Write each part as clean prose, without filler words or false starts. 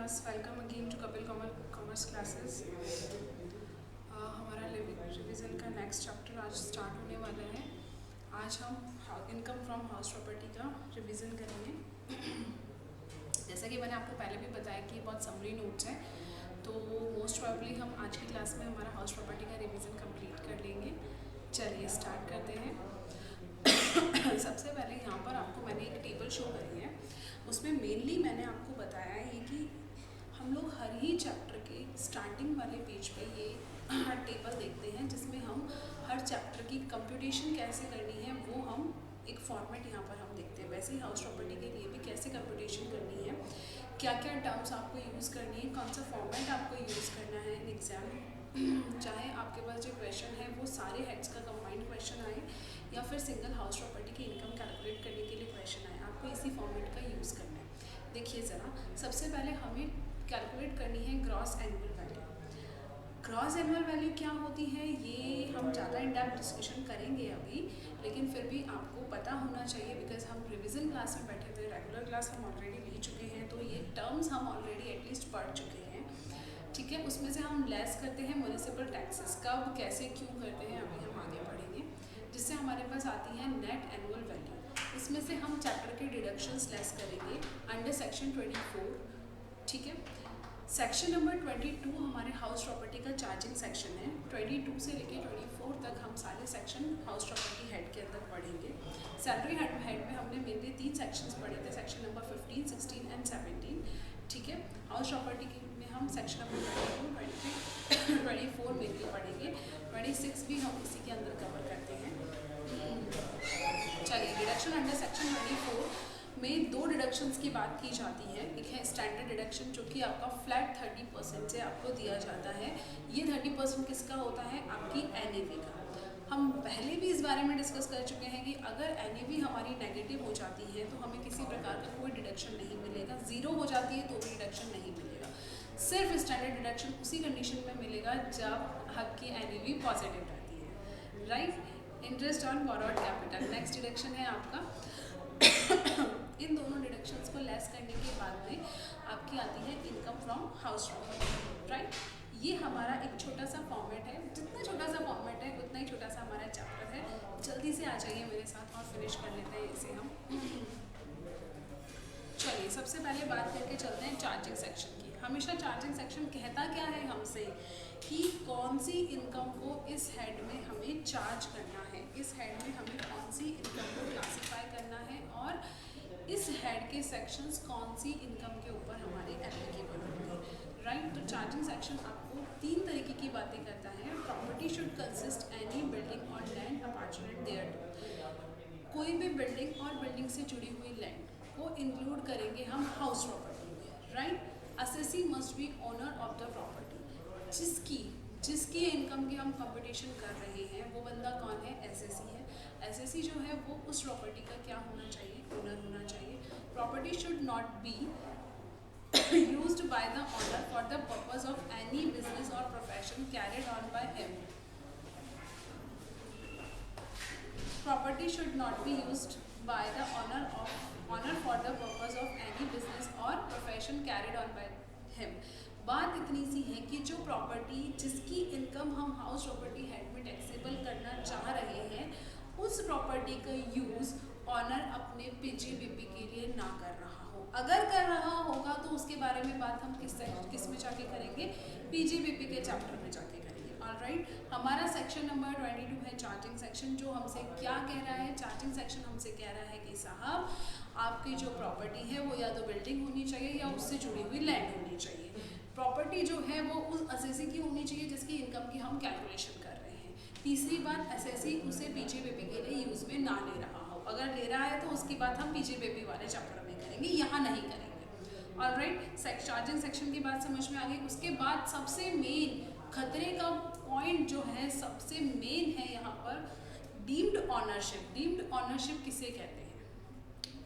class. Welcome again to Kapil Commerce classes. हमारा revision का next chapter आज start होने वाला है. आज हम इनकम फ्रॉम हाउस प्रॉपर्टी का रिवीजन करेंगे. जैसा कि मैंने आपको पहले भी बताया कि बहुत समरी नोट्स हैं, तो मोस्ट प्रोबेबली हम आज की क्लास में हमारा हाउस प्रॉपर्टी का रिवीजन कंप्लीट कर लेंगे. चलिए स्टार्ट करते हैं. सबसे पहले यहाँ पर आपको मैंने एक टेबल शो करी है. उसमें मेनली मैंने आपको बताया है कि हम लोग हर ही चैप्टर के स्टार्टिंग वाले पेज पे ये टेबल देखते हैं, जिसमें हम हर चैप्टर की कंप्यूटेशन कैसे करनी है वो हम एक फॉर्मेट यहाँ पर हम देखते हैं. वैसे ही हाउस प्रॉपर्टी के लिए भी कैसे कंप्यूटेशन करनी है, क्या क्या टर्म्स आपको यूज़ करनी है, कौन सा फॉर्मेट आपको यूज़ करना है इन एग्ज़ाम. चाहे आपके पास जो क्वेश्चन है वो सारे हेड्स का कंबाइंड क्वेश्चन आए या फिर सिंगल हाउस प्रॉपर्टी की इनकम कैलकुलेट करने के लिए क्वेश्चन आए, आपको इसी फॉर्मेट का यूज़ करना है. देखिए ज़रा, सबसे पहले हमें कैलकुलेट करनी है gross annual value. Gross annual value क्या होती है ये हम ज़्यादा इन डेप्थ डिस्कशन करेंगे अभी, लेकिन फिर भी आपको पता होना चाहिए बिकॉज हम रिविज़न क्लास में बैठे हुए, रेगुलर क्लास हम ऑलरेडी ले चुके हैं, तो ये टर्म्स हम ऑलरेडी एटलीस्ट पढ़ चुके हैं. ठीक है, उसमें से हम लेस करते हैं म्युनिसिपल टैक्सेस. कब, कैसे, क्यों करते हैं अभी हम आगे पढ़ेंगे. जिससे हमारे पास आती है नेट एनुअल वैल्यू. इसमें से हम चैप्टर के डिडक्शंस लेस करेंगे अंडर सेक्शन 24. ठीक है, सेक्शन नंबर 22 हमारे हाउस प्रॉपर्टी का चार्जिंग सेक्शन है. 22 से लेके 24 तक हम सारे सेक्शन हाउस प्रॉपर्टी हेड के अंदर पढ़ेंगे. सैलरी हेड में हमने मेनली 3 सेक्शंस पढ़े थे, सेक्शन नंबर 15, 16 एंड 17. ठीक है, हाउस प्रॉपर्टी में हम सेक्शन नंबर 22, 23, 24 मेनली पढ़ेंगे. 26 भी हम इसी के अंदर कवर करते हैं. चलिए, डिडक्शन अंडर सेक्शन 24 में 2 डिडक्शंस की बात की जाती है. एक है स्टैंडर्ड डिडक्शन, जो कि आपका फ्लैट 30% से आपको दिया जाता है. ये 30% किसका होता है? आपकी NAV का. हम पहले भी इस बारे में डिस्कस कर चुके हैं कि अगर NAV हमारी नेगेटिव हो जाती है तो हमें किसी प्रकार का कोई डिडक्शन नहीं मिलेगा. 0 हो जाती है तो भी डिडक्शन नहीं मिलेगा. सिर्फ स्टैंडर्ड डिडक्शन उसी कंडीशन में मिलेगा जब आपकी NAV पॉजिटिव रहती है. Right, interest on borrowed capital next deduction है आपका. इन दोनों डिडक्शंस को लेस करने के बाद में आपकी आती है income from house property. Right, ये हमारा एक छोटा सा फॉर्मेट है. जितना छोटा सा फॉर्मेट है उतना ही छोटा सा हमारा चैप्टर है. जल्दी से आ जाइए मेरे साथ और फिनिश कर लेते हैं इसे हम. चलिए, सबसे पहले बात करके चलते हैं चार्जिंग सेक्शन की. हमेशा चार्जिंग सेक्शन कहता क्या है हमसे कि कौन सी इनकम को इस हेड में हमें चार्ज करना है, इस हेड में हमें कौन सी इनकम को क्लासीफाई करना है और इस हेड के सेक्शंस कौन सी इनकम के ऊपर हमारे एप्लीकेबल होंगे. राइट, तो चार्जिंग सेक्शन आपको 3 तरीके की बातें करता है. Property should consist any building और लैंड अपार्चुनेट देयर टू. कोई भी बिल्डिंग और बिल्डिंग से जुड़ी हुई लैंड को इंक्लूड करेंगे हम हाउस प्रॉपर्टी में. Right, assessee must be owner of the property. जिसकी इनकम की हम कंपटीशन कर रहे हैं वो बंदा कौन है? एसएससी है. एसएससी जो है वो उस प्रॉपर्टी का क्या होना चाहिए? ओनर होना चाहिए. Property should not be used by the owner for the purpose of any business और profession carried on by him. Property should not be used by the owner for the purpose of any business और profession carried on by him. बात इतनी सी है कि जो property जिसकी income हम house property head में टैक्सेबल करना चाह रहे हैं, उस प्रॉपर्टी का यूज़ ऑनर अपने PGBP के लिए ना कर रहा हो. अगर कर रहा होगा तो उसके बारे में बात हम किस में जाके करेंगे? PGBP के चैप्टर में जाके करेंगे. ऑलराइट, हमारा सेक्शन नंबर 22 है चार्जिंग सेक्शन. जो हमसे क्या कह रहा है? चार्जिंग सेक्शन हमसे कह रहा है कि साहब आपकी जो प्रॉपर्टी है वो या तो बिल्डिंग होनी चाहिए या उससे जुड़ी हुई लैंड होनी चाहिए. प्रॉपर्टी जो है वो उस असेसी की होनी चाहिए जिसकी इनकम की हम कैलकुलेशन कर रहे हैं. तीसरी बात, असेसी उसे PGBP के लिए यूज़ में ना ले रहा हो. अगर ले रहा है तो उसकी बात हम PGBP वाले चैप्टर में करेंगे, यहाँ नहीं करेंगे. ऑलराइट, चार्जिंग सेक्शन की बात समझ में आ गई. उसके बाद सबसे मेन खतरे का पॉइंट जो है, सबसे मेन है यहाँ पर डीम्ड ऑनरशिप. डीम्ड ऑनरशिप किसे कहते हैं?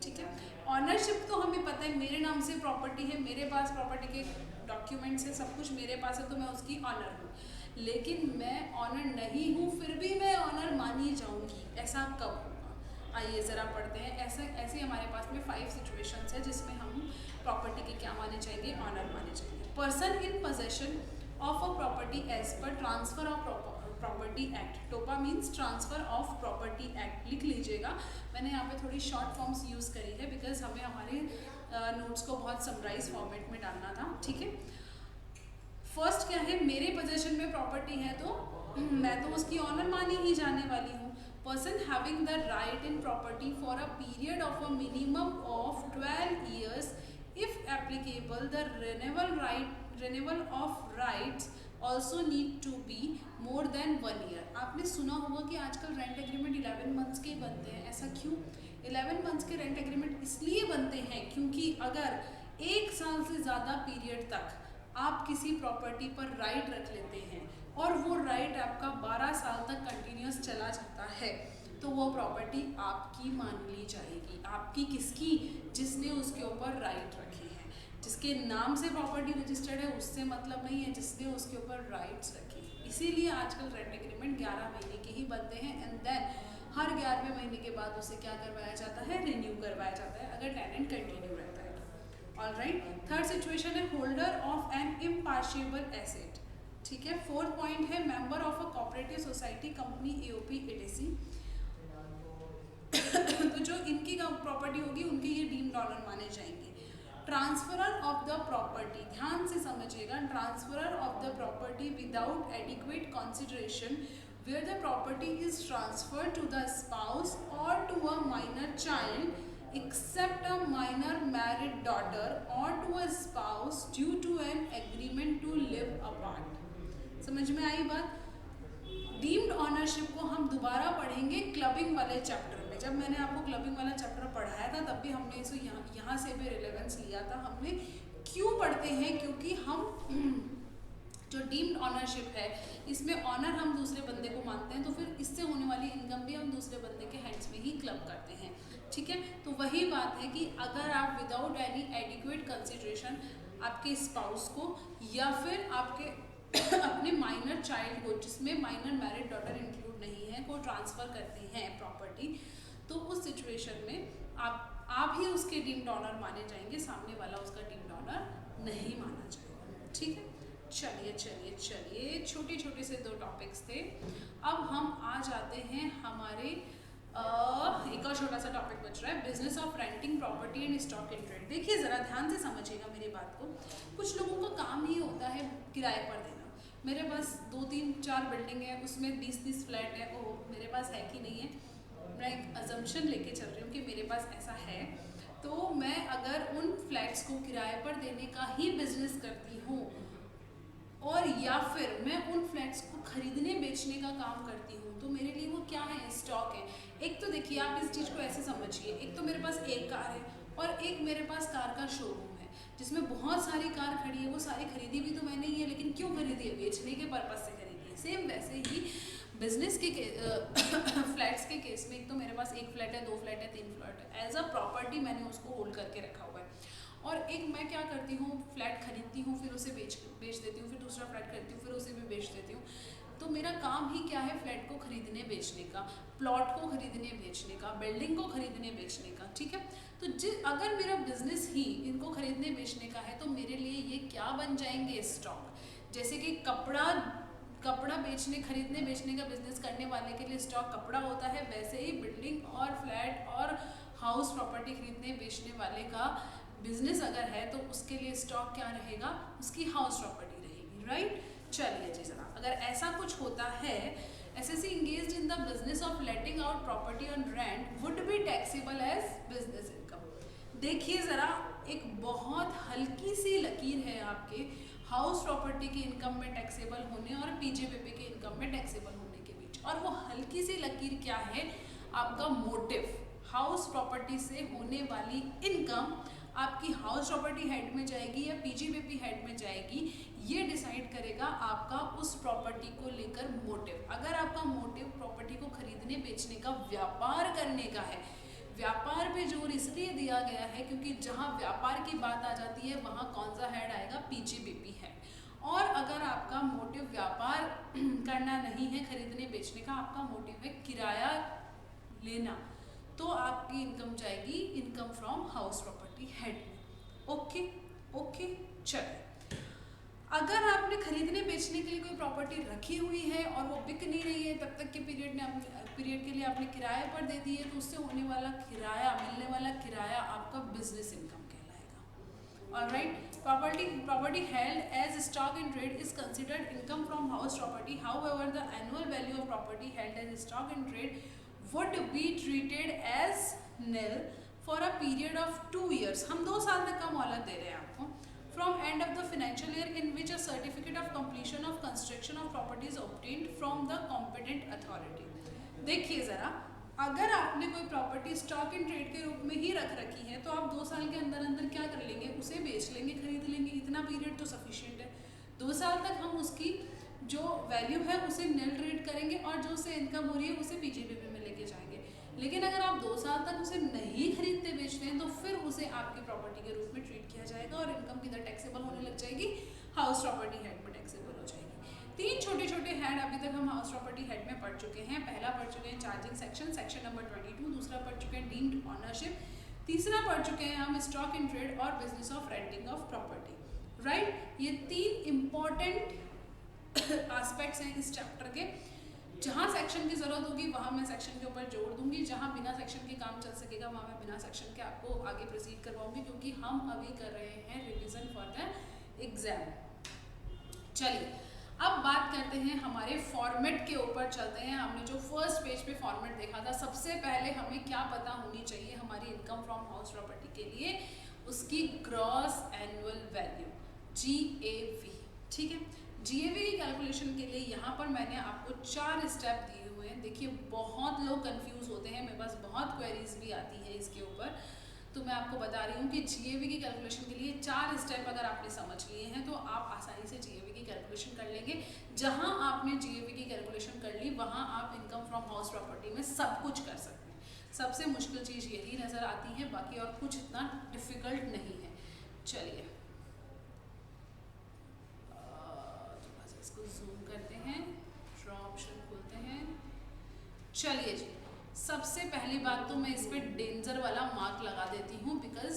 ठीक है, ऑनरशिप तो हमें पता है, मेरे नाम से प्रॉपर्टी है, मेरे पास प्रॉपर्टी के डॉक्यूमेंट्स है, सब कुछ मेरे पास है, तो मैं उसकी ऑनर हूँ. लेकिन मैं ऑनर नहीं हूँ फिर भी मैं ऑनर मानी जाऊँगी, ऐसा कब होगा? आइए ज़रा पढ़ते हैं। ऐसे हमारे पास में 5 सिचुएशंस है जिसमें हम प्रॉपर्टी के क्या माने जाएंगे, ऑनर माने जाएंगे। Person in possession of a property as per transfer of property act. TOPA means transfer of property act, लिख लीजिएगा। मैंने यहाँ पे थोड़ी शॉर्ट फॉर्म्स यूज़ करी है बिकॉज हमें हमारे नोट्स को बहुत समराइज फॉर्मेट में डालना था, ठीक है। फर्स्ट क्या है, मेरे पोजेशन में प्रॉपर्टी है तो मैं तो उसकी ऑनर मानी ही जाने वाली हूँ। Person having the right in property for a period of a minimum of 12 years if applicable the renewal of rights also need to be more than 1 year। आपने सुना होगा कि आजकल रेंट एग्रीमेंट 11 months के बनते हैं। ऐसा क्यों? 11 months के रेंट एग्रीमेंट इसलिए बनते हैं क्योंकि अगर 1 साल से ज़्यादा पीरियड तक आप किसी प्रॉपर्टी पर राइट रख लेते हैं और वो राइट आपका 12 साल तक कंटिन्यूस चला जाता है तो वो प्रॉपर्टी आपकी मान ली जाएगी। आपकी किसकी? जिसने उसके ऊपर राइट रखे हैं। जिसके नाम से प्रॉपर्टी रजिस्टर्ड है उससे मतलब नहीं है, जिसने उसके ऊपर राइट्स रखे हैं। इसीलिए आजकल रेंट एग्रीमेंट 11 महीने के ही बनते हैं एंड देन हर 11वें महीने के बाद उसे क्या करवाया जाता है, रिन्यू करवाया जाता है अगर टेनेंट कंटिन्यू रहता है। ऑलराइट, थर्ड सिचुएशन है होल्डर ऑफ एन इम्पार्शिएबल एसेट, ठीक है। फोर्थ पॉइंट है member of a cooperative society, company, AOP, ADC. तो जो इनकी प्रॉपर्टी होगी उनके ये डीम्ड ऑनर माने जाएंगे। ट्रांसफरर ऑफ द प्रॉपर्टी, ध्यान से समझिएगा, transferor of the property without adequate consideration where the property is transferred to the spouse or to a minor child except a minor married daughter or to a spouse due to an agreement to live apart। समझ में आई बात? Deemed ownership को हम दोबारा पढ़ेंगे clubbing वाले chapter में। जब मैंने आपको क्लबिंग वाला चैप्टर पढ़ाया था तब भी हमने इसे यहाँ से भी रिलेवेंस लिया था। हमने क्यों पढ़ते हैं? क्योंकि हम जो डीम्ड ऑनरशिप है इसमें ऑनर हम दूसरे बंदे को मानते हैं तो फिर इससे होने वाली इनकम भी हम दूसरे बंदे के हैंड्स में ही क्लब करते हैं, ठीक है। तो वही बात है कि अगर आप विदाउट एनी एडिक्वेट कंसिडरेशन आपके स्पाउस को या फिर आपके अपने माइनर चाइल्ड को, जिसमें माइनर मैरिड डॉटर इंक्लूड नहीं है, को ट्रांसफ़र करते हैं प्रॉपर्टी, तो उस सिचुएशन में आप ही उसके डीम्ड ऑनर माने जाएंगे, सामने वाला उसका डीम्ड ऑनर नहीं माना जाएगा, ठीक है। चलिए छोटे छोटे से 2 टॉपिक्स थे। अब हम आ जाते हैं हमारे एक और छोटा सा टॉपिक बच रहा है, business of renting property and stock in trade. देखिए ज़रा ध्यान से समझिएगा मेरी बात को। कुछ लोगों का काम ही होता है किराए पर देना। मेरे पास 2, 3, 4 बिल्डिंग है, उसमें 20-20 फ्लैट है। ओह, मेरे पास है कि नहीं है, मैं एक अजम्पशन लेके चल रही हूँ कि मेरे पास ऐसा है। तो मैं अगर उन फ्लैट्स को किराए पर देने का ही बिजनेस करती हूँ और या फिर मैं उन फ्लैट्स को खरीदने बेचने का काम करती हूँ तो मेरे लिए वो क्या है, स्टॉक है। एक तो देखिए आप इस चीज़ को ऐसे समझिए, एक तो मेरे पास एक कार है और एक मेरे पास कार का शोरूम है जिसमें बहुत सारी कार खड़ी है। वो सारी खरीदी भी तो मैंने ही है, लेकिन क्यों खरीदी है? बेचने के पर्पज़ से खरीदी है। सेम वैसे ही बिजनेस के फ्लैट्स के केस में, एक तो मेरे पास एक फ्लैट है, 2 फ्लैट है, 3 फ्लैट है, एज अ प्रॉपर्टी मैंने उसको होल्ड करके रखा हुआ है। और एक मैं क्या करती हूँ, फ्लैट खरीदती हूँ, फिर उसे बेच देती हूँ, फिर दूसरा फ्लैट खरीदती हूँ, फिर उसे भी बेच देती हूँ। तो मेरा काम ही क्या है, फ्लैट को खरीदने बेचने का, प्लॉट को खरीदने बेचने का, बिल्डिंग को खरीदने बेचने का, ठीक है। तो अगर मेरा बिजनेस ही इनको खरीदने बेचने का है तो मेरे लिए ये क्या बन जाएंगे, स्टॉक। जैसे कि कपड़ा बेचने, खरीदने बेचने का बिजनेस करने वाले के लिए स्टॉक कपड़ा होता है, वैसे ही बिल्डिंग और फ्लैट और हाउस प्रॉपर्टी खरीदने बेचने वाले का बिजनेस अगर है तो उसके लिए स्टॉक क्या रहेगा, उसकी हाउस प्रॉपर्टी रहेगी, राइट। चलिए जी ज़रा, अगर ऐसा कुछ होता है, assessee engaged in the business of letting out property on rent would be taxable as business income. देखिए ज़रा, एक बहुत हल्की सी लकीर है आपके हाउस प्रॉपर्टी की इनकम में टैक्सेबल होने और पीजीबीपी के इनकम में टैक्सेबल होने के बीच। और वो हल्की सी लकीर क्या है, आपका मोटिव। हाउस प्रॉपर्टी से होने वाली इनकम आपकी हाउस प्रॉपर्टी हेड में जाएगी या पीजीबीपी हेड में जाएगी, ये डिसाइड करेगा आपका उस प्रॉपर्टी को लेकर मोटिव। अगर आपका मोटिव प्रॉपर्टी को खरीदने बेचने का, व्यापार करने का है, व्यापार पे जोर इसलिए दिया गया है क्योंकि जहाँ व्यापार की बात आ जाती है वहाँ कौन सा हेड आएगा, पीजीबीपी हेड। और अगर आपका मोटिव व्यापार करना नहीं है, खरीदने बेचने का, आपका मोटिव है किराया लेना, तो आपकी इनकम जाएगी income from house property head में। ओके ओके चलिए, अगर आपने खरीदने बेचने के लिए कोई प्रॉपर्टी रखी हुई है और वो बिक नहीं रही है, तब तक के पीरियड के लिए आपने किराए पर दे दी है, तो उससे होने वाला किराया, मिलने वाला किराया आपका बिजनेस इनकम कहलाएगा। Alright, property held as stock in trade is considered income from house property. However, the annual value of property held as stock in trade would be treated as nil for a period of 2 years. हम 2 साल तक का मोहलत दे रहे हैं आपको। From end of the financial year in which a certificate of completion of construction of property is obtained from the competent authority. देखिए ज़रा, अगर आपने कोई प्रॉपर्टी स्टॉक इन ट्रेड के रूप में ही रख रखी है तो आप 2 साल के अंदर अंदर क्या कर लेंगे, उसे बेच लेंगे, खरीद लेंगे, इतना पीरियड तो सफिशिएंट है। 2 साल तक हम उसकी जो वैल्यू है उसे नील ट्रीट करेंगे और जो उसे इनकम हो रही है उसे पीजीबीपी में लेके जाएंगे। लेकिन अगर आप 2 साल तक उसे नहीं खरीदते बेचते हैं तो फिर उसे आपकी प्रॉपर्टी के रूप में ट्रीट किया जाएगा और इनकम किधर टैक्सेबल होने लग जाएगी, हाउस प्रॉपर्टी हेड में टैक्सेबल हो जाएगी। 3 छोटे छोटे हेड अभी तक हम हाउस प्रॉपर्टी हेड में पढ़ चुके हैं। पहला पढ़ चुके हैं चार्जिंग सेक्शन, सेक्शन नंबर 22। दूसरा पढ़ चुके हैं डीम्ड ऑनरशिप। तीसरा पढ़ चुके हैं हम स्टॉक इन ट्रेड और business of renting of property. Right, ये 3 इंपॉर्टेंट एस्पेक्ट्स हैं इस चैप्टर के। जहाँ सेक्शन की जरूरत होगी वहाँ मैं सेक्शन के ऊपर जोड़ दूंगी, जहाँ बिना सेक्शन के काम चल सकेगा वहाँ मैं बिना सेक्शन के आपको आगे प्रोसीड करवाऊंगी, क्योंकि हम अभी कर रहे हैं रिविजन फॉर द एग्जाम। चलिए अब बात करते हैं हमारे फॉर्मेट के ऊपर चलते हैं। हमने जो फर्स्ट पेज पे फॉर्मेट देखा था, सबसे पहले हमें क्या पता होनी चाहिए हमारी इनकम फ्रॉम हाउस प्रॉपर्टी के लिए, उसकी ग्रॉस एनुअल वैल्यू GAV। ठीक है, GAV की कैलकुलेशन के लिए यहाँ पर मैंने आपको 4 स्टेप दिए हुए हैं। देखिए बहुत लोग कंफ्यूज होते हैं, मेरे पास बहुत क्वेरीज भी आती है इसके ऊपर, तो मैं आपको बता रही हूँ कि GAV की कैलकुलेशन के लिए 4 स्टेप अगर आपने समझ लिए हैं तो आप आसानी से GAV की कैलकुलेशन कर लेंगे। जहाँ आपने GAV की कैलकुलेशन कर ली वहाँ आप इनकम फ्रॉम हाउस प्रॉपर्टी में सब कुछ कर सकते हैं। सबसे मुश्किल चीज़ यही नज़र आती है, बाकी और कुछ इतना डिफिकल्ट नहीं है। चलिए इसको जूम करते हैं, ड्रॉ ऑप्शन खोलते हैं। चलिए जी, सबसे पहली बात तो मैं इस पर डेंजर वाला मार्क लगा देती हूँ, बिकॉज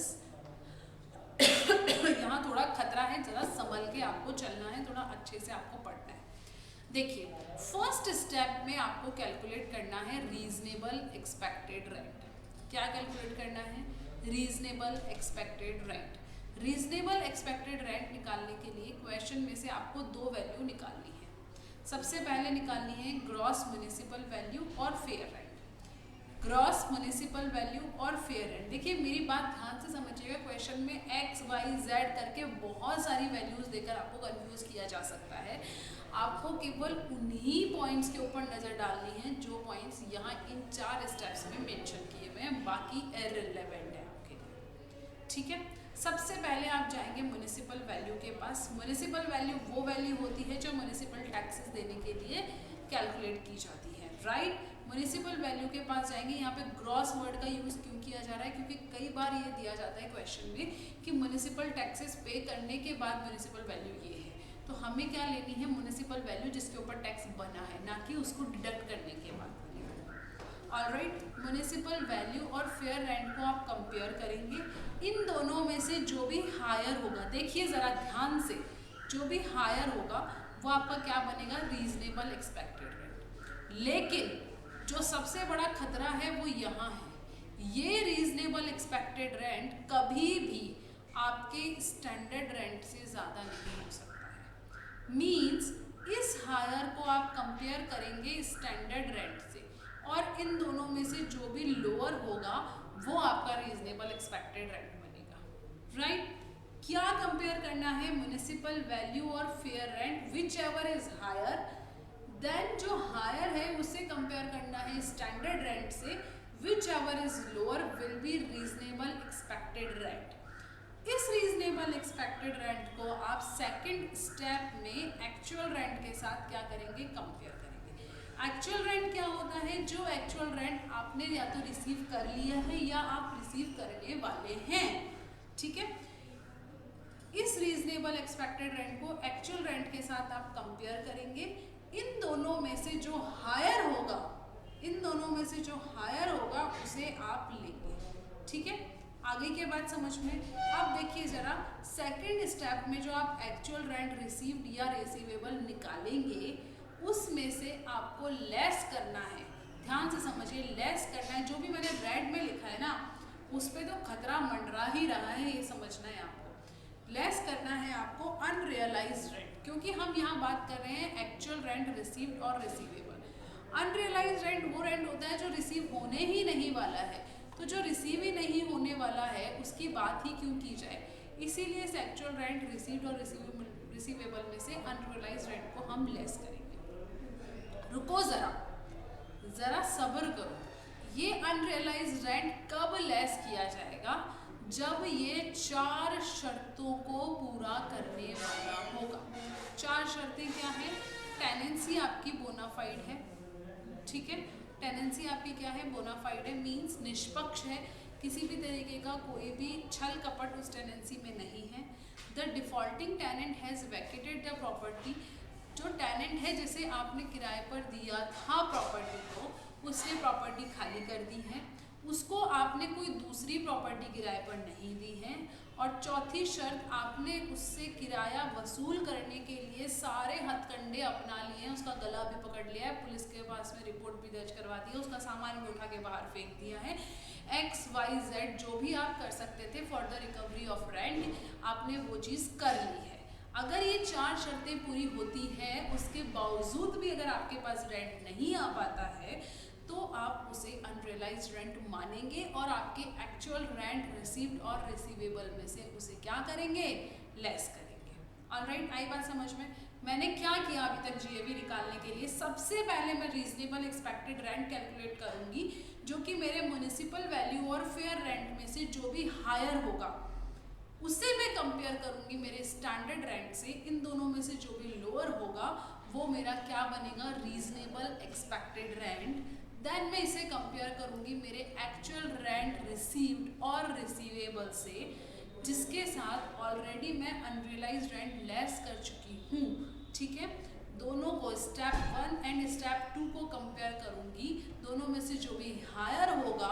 यहाँ थोड़ा खतरा है, ज़रा संभल के आपको चलना है, थोड़ा अच्छे से आपको पढ़ना है। देखिए फर्स्ट स्टेप में आपको कैलकुलेट करना है रीजनेबल एक्सपेक्टेड रेंट। क्या कैलकुलेट करना है, reasonable expected rent. Reasonable expected rent निकालने के लिए क्वेश्चन में से आपको 2 वैल्यू निकालनी है। सबसे पहले निकालनी है ग्रॉस म्युनिसिपल वैल्यू और fair rent. Gross municipal value और फेयर रेंट, देखिए मेरी बात ध्यान से समझिएगा, क्वेश्चन में X, Y, Z करके बहुत सारी वैल्यूज देकर आपको कंफ्यूज किया जा सकता है। आपको केवल उन्हीं पॉइंट्स के ऊपर नज़र डालनी है जो पॉइंट्स यहाँ इन 4 स्टेप्स में मेंशन किए हुए हैं, बाकी इररिलेवेंट है आपके लिए। ठीक है, सबसे पहले आप जाएंगे म्युनिसिपल वैल्यू के पास। म्युनिसिपल वैल्यू वो वैल्यू होती है जो म्युनिसिपल टैक्सेस देने के लिए कैलकुलेट की जाती है। राइट, म्युनिसिपल वैल्यू के पास जाएंगे। यहाँ पे ग्रॉस वर्ड का यूज़ क्यों किया जा रहा है, क्योंकि कई बार ये दिया जाता है क्वेश्चन में कि म्युनिसिपल टैक्सेस पे करने के बाद म्युनिसिपल वैल्यू ये है, तो हमें क्या लेनी है, म्युनिसिपल वैल्यू जिसके ऊपर टैक्स बना है, ना कि उसको डिडक्ट करने के बाद। ऑलराइट, म्युनिसिपल वैल्यू और फेयर रेंट को आप कंपेयर करेंगे। इन दोनों में से जो भी हायर होगा, देखिए ज़रा ध्यान से, जो भी हायर होगा वो आपका क्या बनेगा, रीजनेबल एक्सपेक्टेड रेंट। लेकिन जो सबसे बड़ा खतरा है वो यहाँ है, ये रीजनेबल एक्सपेक्टेड रेंट कभी भी आपके स्टैंडर्ड रेंट से ज़्यादा नहीं हो सकता है। मीन्स इस हायर को आप कंपेयर करेंगे स्टैंडर्ड रेंट से, और इन दोनों में से जो भी लोअर होगा वो आपका रीजनेबल एक्सपेक्टेड रेंट बनेगा। राइट, क्या कंपेयर करना है, म्युनिसिपल वैल्यू और fair rent, whichever is higher, then जो हायर है उससे कंपेयर करना है स्टैंडर्ड रेंट से, whichever is lower will be reasonable expected rent. इस रीजनेबल एक्सपेक्टेड रेंट को आप सेकंड स्टेप में एक्चुअल रेंट के साथ क्या करेंगे, कंपेयर करेंगे। एक्चुअल रेंट क्या होता है, जो एक्चुअल रेंट आपने या तो रिसीव कर लिया है या आप रिसीव करने वाले हैं। ठीक है, इस रीजनेबल एक्सपेक्टेड रेंट को एक्चुअल रेंट के साथ आप कंपेयर करेंगे। इन दोनों में से जो हायर होगा, इन दोनों में से जो हायर होगा उसे आप लेंगे। ठीक है, आगे के बात समझ में। अब देखिए जरा सेकंड स्टेप में जो आप एक्चुअल रेंट रिसीव्ड या रिसीवेबल निकालेंगे उसमें से आपको लेस करना है। ध्यान से समझिए, लेस करना है। जो भी मैंने रेड में लिखा है ना उस पर तो खतरा मंडरा ही रहा है, ये समझना है आपको। लेस करना है आपको अनरियलाइज्ड रेंट, क्योंकि हम यहाँ बात कर रहे हैं एक्चुअल रेंट रिसीव्ड और रिसीवेबल। अनरियलाइज्ड रेंट वो रेंट होता है जो रिसीव होने ही नहीं वाला है, तो जो रिसीव ही नहीं होने वाला है उसकी बात ही क्यों की जाए। इसीलिए इस एक्चुअल रेंट रिसीव्ड और रिसीवेबल में से अनरियलाइज्ड रेंट को हम लेस करेंगे। रुको जरा सब्र करो। ये अनरियलाइज्ड रेंट कब लेस किया जाएगा? जब ये 4 शर्तों को पूरा करने वाला होगा। 4 शर्तें क्या है? टेनेंसी आपकी बोनाफाइड है, ठीक है, टेनेंसी आपकी क्या है? बोनाफाइड है, मींस निष्पक्ष है, किसी भी तरीके का कोई भी छल कपट उस टेनेंसी में नहीं है। The defaulting tenant has vacated the property, जो टेनेंट है जिसे आपने किराए पर दिया था प्रॉपर्टी को, उसने प्रॉपर्टी खाली कर दी है, उसको आपने कोई दूसरी प्रॉपर्टी किराए पर नहीं दी है। और चौथी शर्त, आपने उससे किराया वसूल करने के लिए सारे हथकंडे अपना लिए हैं, उसका गला भी पकड़ लिया है, पुलिस के पास में रिपोर्ट भी दर्ज करवा दी है, उसका सामान भी उठा के बाहर फेंक दिया है। XYZ जो भी आप कर सकते थे for the recovery of rent, आपने वो चीज़ कर ली है। अगर ये 4 शर्तें पूरी होती है, उसके बावजूद भी अगर आपके पास रेंट नहीं आ पाता है तो आप उसे अनरियलाइज्ड रेंट मानेंगे और आपके एक्चुअल रेंट रिसीव्ड और रिसीवेबल में से उसे क्या करेंगे? लेस करेंगे। ऑलराइट, आई बात समझ में? मैंने क्या किया अभी तक जीएवी निकालने के लिए? सबसे पहले मैं रीजनेबल एक्सपेक्टेड रेंट कैलकुलेट करूंगी, जो कि मेरे म्युनिसिपल वैल्यू और फेयर रेंट में से जो भी हायर होगा उससे मैं कंपेयर करूंगी मेरे स्टैंडर्ड रेंट से। इन दोनों में से जो भी लोअर होगा वो मेरा क्या बनेगा? Reasonable expected rent. देन मैं इसे कंपेयर करूंगी मेरे एक्चुअल रेंट रिसीव्ड और रिसीवेबल से, जिसके साथ ऑलरेडी मैं अनरियलाइज्ड रेंट लेस कर चुकी हूँ। ठीक है, दोनों को स्टेप 1 एंड स्टेप 2 को कंपेयर करूंगी, दोनों में से जो भी हायर होगा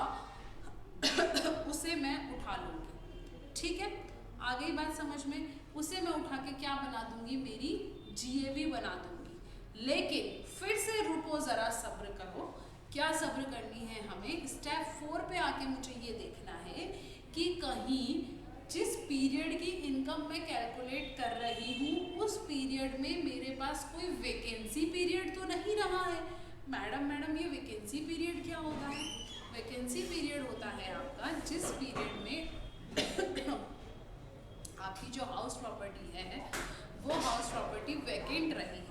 उसे मैं उठा लूँगी। ठीक है, आ गई बात समझ में? उसे मैं उठा के क्या बना दूंगी? मेरी जीएवी बना दूंगी। लेकिन फिर से रुको, जरा सब्र करो। क्या सब्र करनी है हमें? स्टेप 4 पे आके मुझे ये देखना है कि कहीं जिस पीरियड की इनकम मैं कैलकुलेट कर रही हूँ उस पीरियड में मेरे पास कोई वैकेंसी पीरियड तो नहीं रहा है। मैडम ये वैकेंसी पीरियड क्या होता है? वैकेंसी पीरियड होता है आपका जिस पीरियड में आपकी जो हाउस प्रॉपर्टी है वो हाउस प्रॉपर्टी वैकेंट रही है,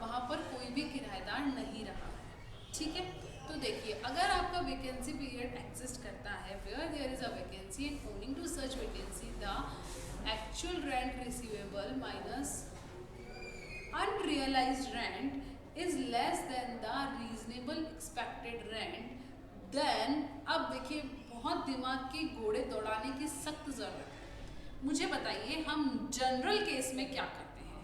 वहाँ पर कोई भी किराएदार नहीं रहा है। ठीक है, तो देखिए अगर आपका वैकेंसी पीरियड एग्जिस्ट करता है, where there is a vacancy and owing to such vacancy the actual rent receivable minus unrealised rent is less than the reasonable expected rent, then अब देखिए बहुत दिमाग के घोड़े दौड़ाने की सख्त जरूरत है। मुझे बताइए हम जनरल केस में क्या करते हैं?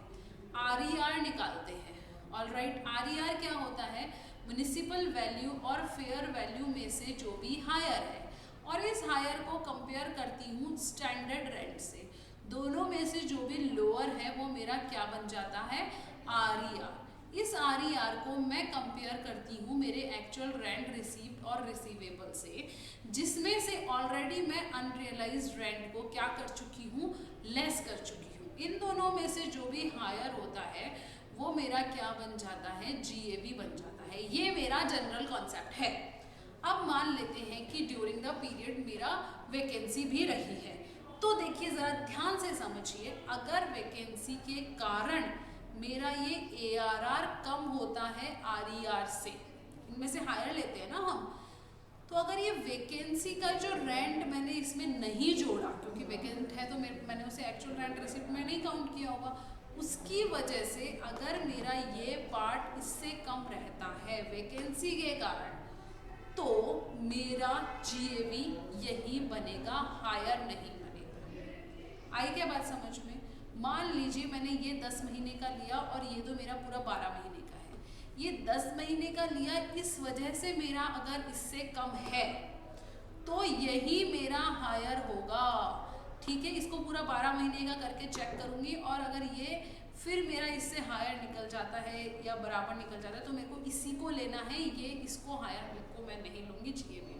RER निकालते हैं। ऑलराइट, RER क्या होता है? म्युनिसिपल वैल्यू और फेयर वैल्यू में से जो भी हायर है, और इस हायर को कंपेयर करती हूँ स्टैंडर्ड रेंट से। दोनों में से जो भी लोअर है वो मेरा क्या बन जाता है? RER। इस RER को मैं कंपेयर करती हूँ मेरे एक्चुअल रेंट रिसीव्ड और रिसीवेबल से, जिसमें से ऑलरेडी मैं अनरियलाइज्ड रेंट को क्या कर चुकी हूँ? लेस कर चुकी हूँ। इन दोनों में से जो भी हायर होता है वो मेरा क्या बन जाता है? GAV बन जाता है। ये मेरा जनरल कॉन्सेप्ट है। अब मान लेते हैं कि ड्यूरिंग द पीरियड मेरा वैकेंसी भी रही है, तो देखिए ज़रा ध्यान से समझिए, अगर वैकेंसी के कारण मेरा ये ARR कम होता है RER से, इनमें से हायर लेते हैं ना हम, तो अगर ये वैकेंसी का जो रेंट मैंने इसमें नहीं जोड़ा, क्योंकि वैकेंट है तो मैंने उसे एक्चुअल रेंट रिसिप्ट में नहीं काउंट किया होगा, उसकी वजह से अगर मेरा ये पार्ट इससे कम रहता है वैकेंसी के कारण, तो मेरा GAV यही बनेगा, हायर नहीं बनेगा। आई क्या बात समझ में? मान लीजिए मैंने ये 10 महीने का लिया और ये तो मेरा पूरा 12 महीने का है। ये 10 महीने का लिया, इस वजह से मेरा अगर इससे कम है तो यही मेरा हायर होगा। ठीक है, इसको पूरा 12 महीने का करके चेक करूंगी, और अगर ये फिर मेरा इससे हायर निकल जाता है या बराबर निकल जाता है तो मेरे को इसी को लेना है, ये इसको हायर को मैं नहीं लूंगी जीएवी में।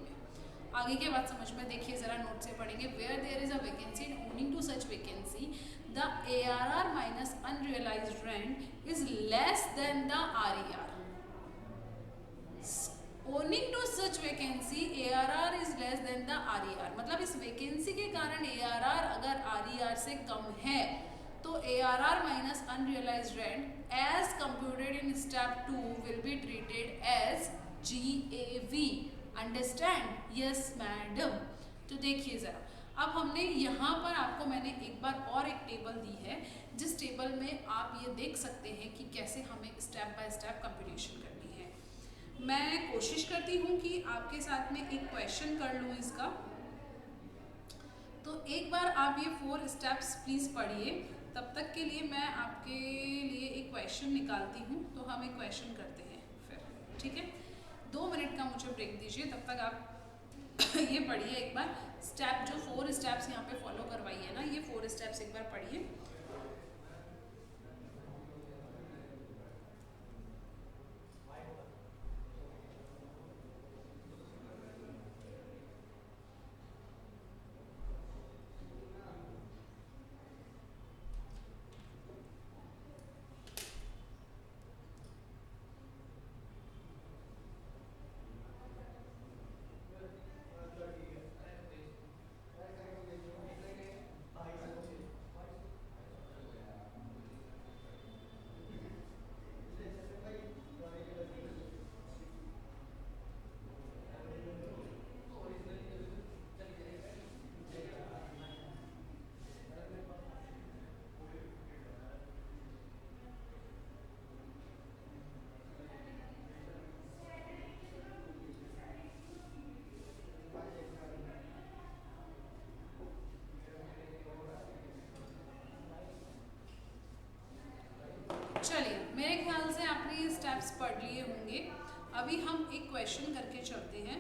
आगे की बात समझ में देखिए जरा, नोट से पढ़ेंगे। Where there is a vacancy and owing to such vacancy the ARR minus unrealised rent is less than the RER। Owing to such vacancy ARR is less than the RER, मतलब इस vacancy के कारण ARR अगर RER से कम है तो ARR minus unrealised rent as computed in step 2 will be treated as GAV। Understand? Yes madam. तो देखिए जरा, अब हमने यहाँ पर आपको मैंने एक बार और एक टेबल दी है, जिस टेबल में आप ये देख सकते हैं कि कैसे हमें स्टेप बाय स्टेप कंप्यूटेशन करनी है। मैं कोशिश करती हूँ कि आपके साथ में एक क्वेश्चन कर लूँ इसका, तो एक बार आप ये 4 स्टेप्स प्लीज़ पढ़िए। तब तक के लिए मैं आपके लिए एक क्वेश्चन निकालती हूँ, तो हम एक क्वेश्चन करते हैं फिर, ठीक है? 2 मिनट का मुझे ब्रेक दीजिए, तब तक आप ये पढ़िए एक बार स्टेप, जो 4 स्टेप्स यहाँ पे फॉलो करवाइए ना, ये 4 स्टेप्स एक बार पढ़िए। चलिए, मेरे ख्याल से आपने ये स्टेप्स पढ़ लिए होंगे। अभी हम एक क्वेश्चन करके चलते हैं।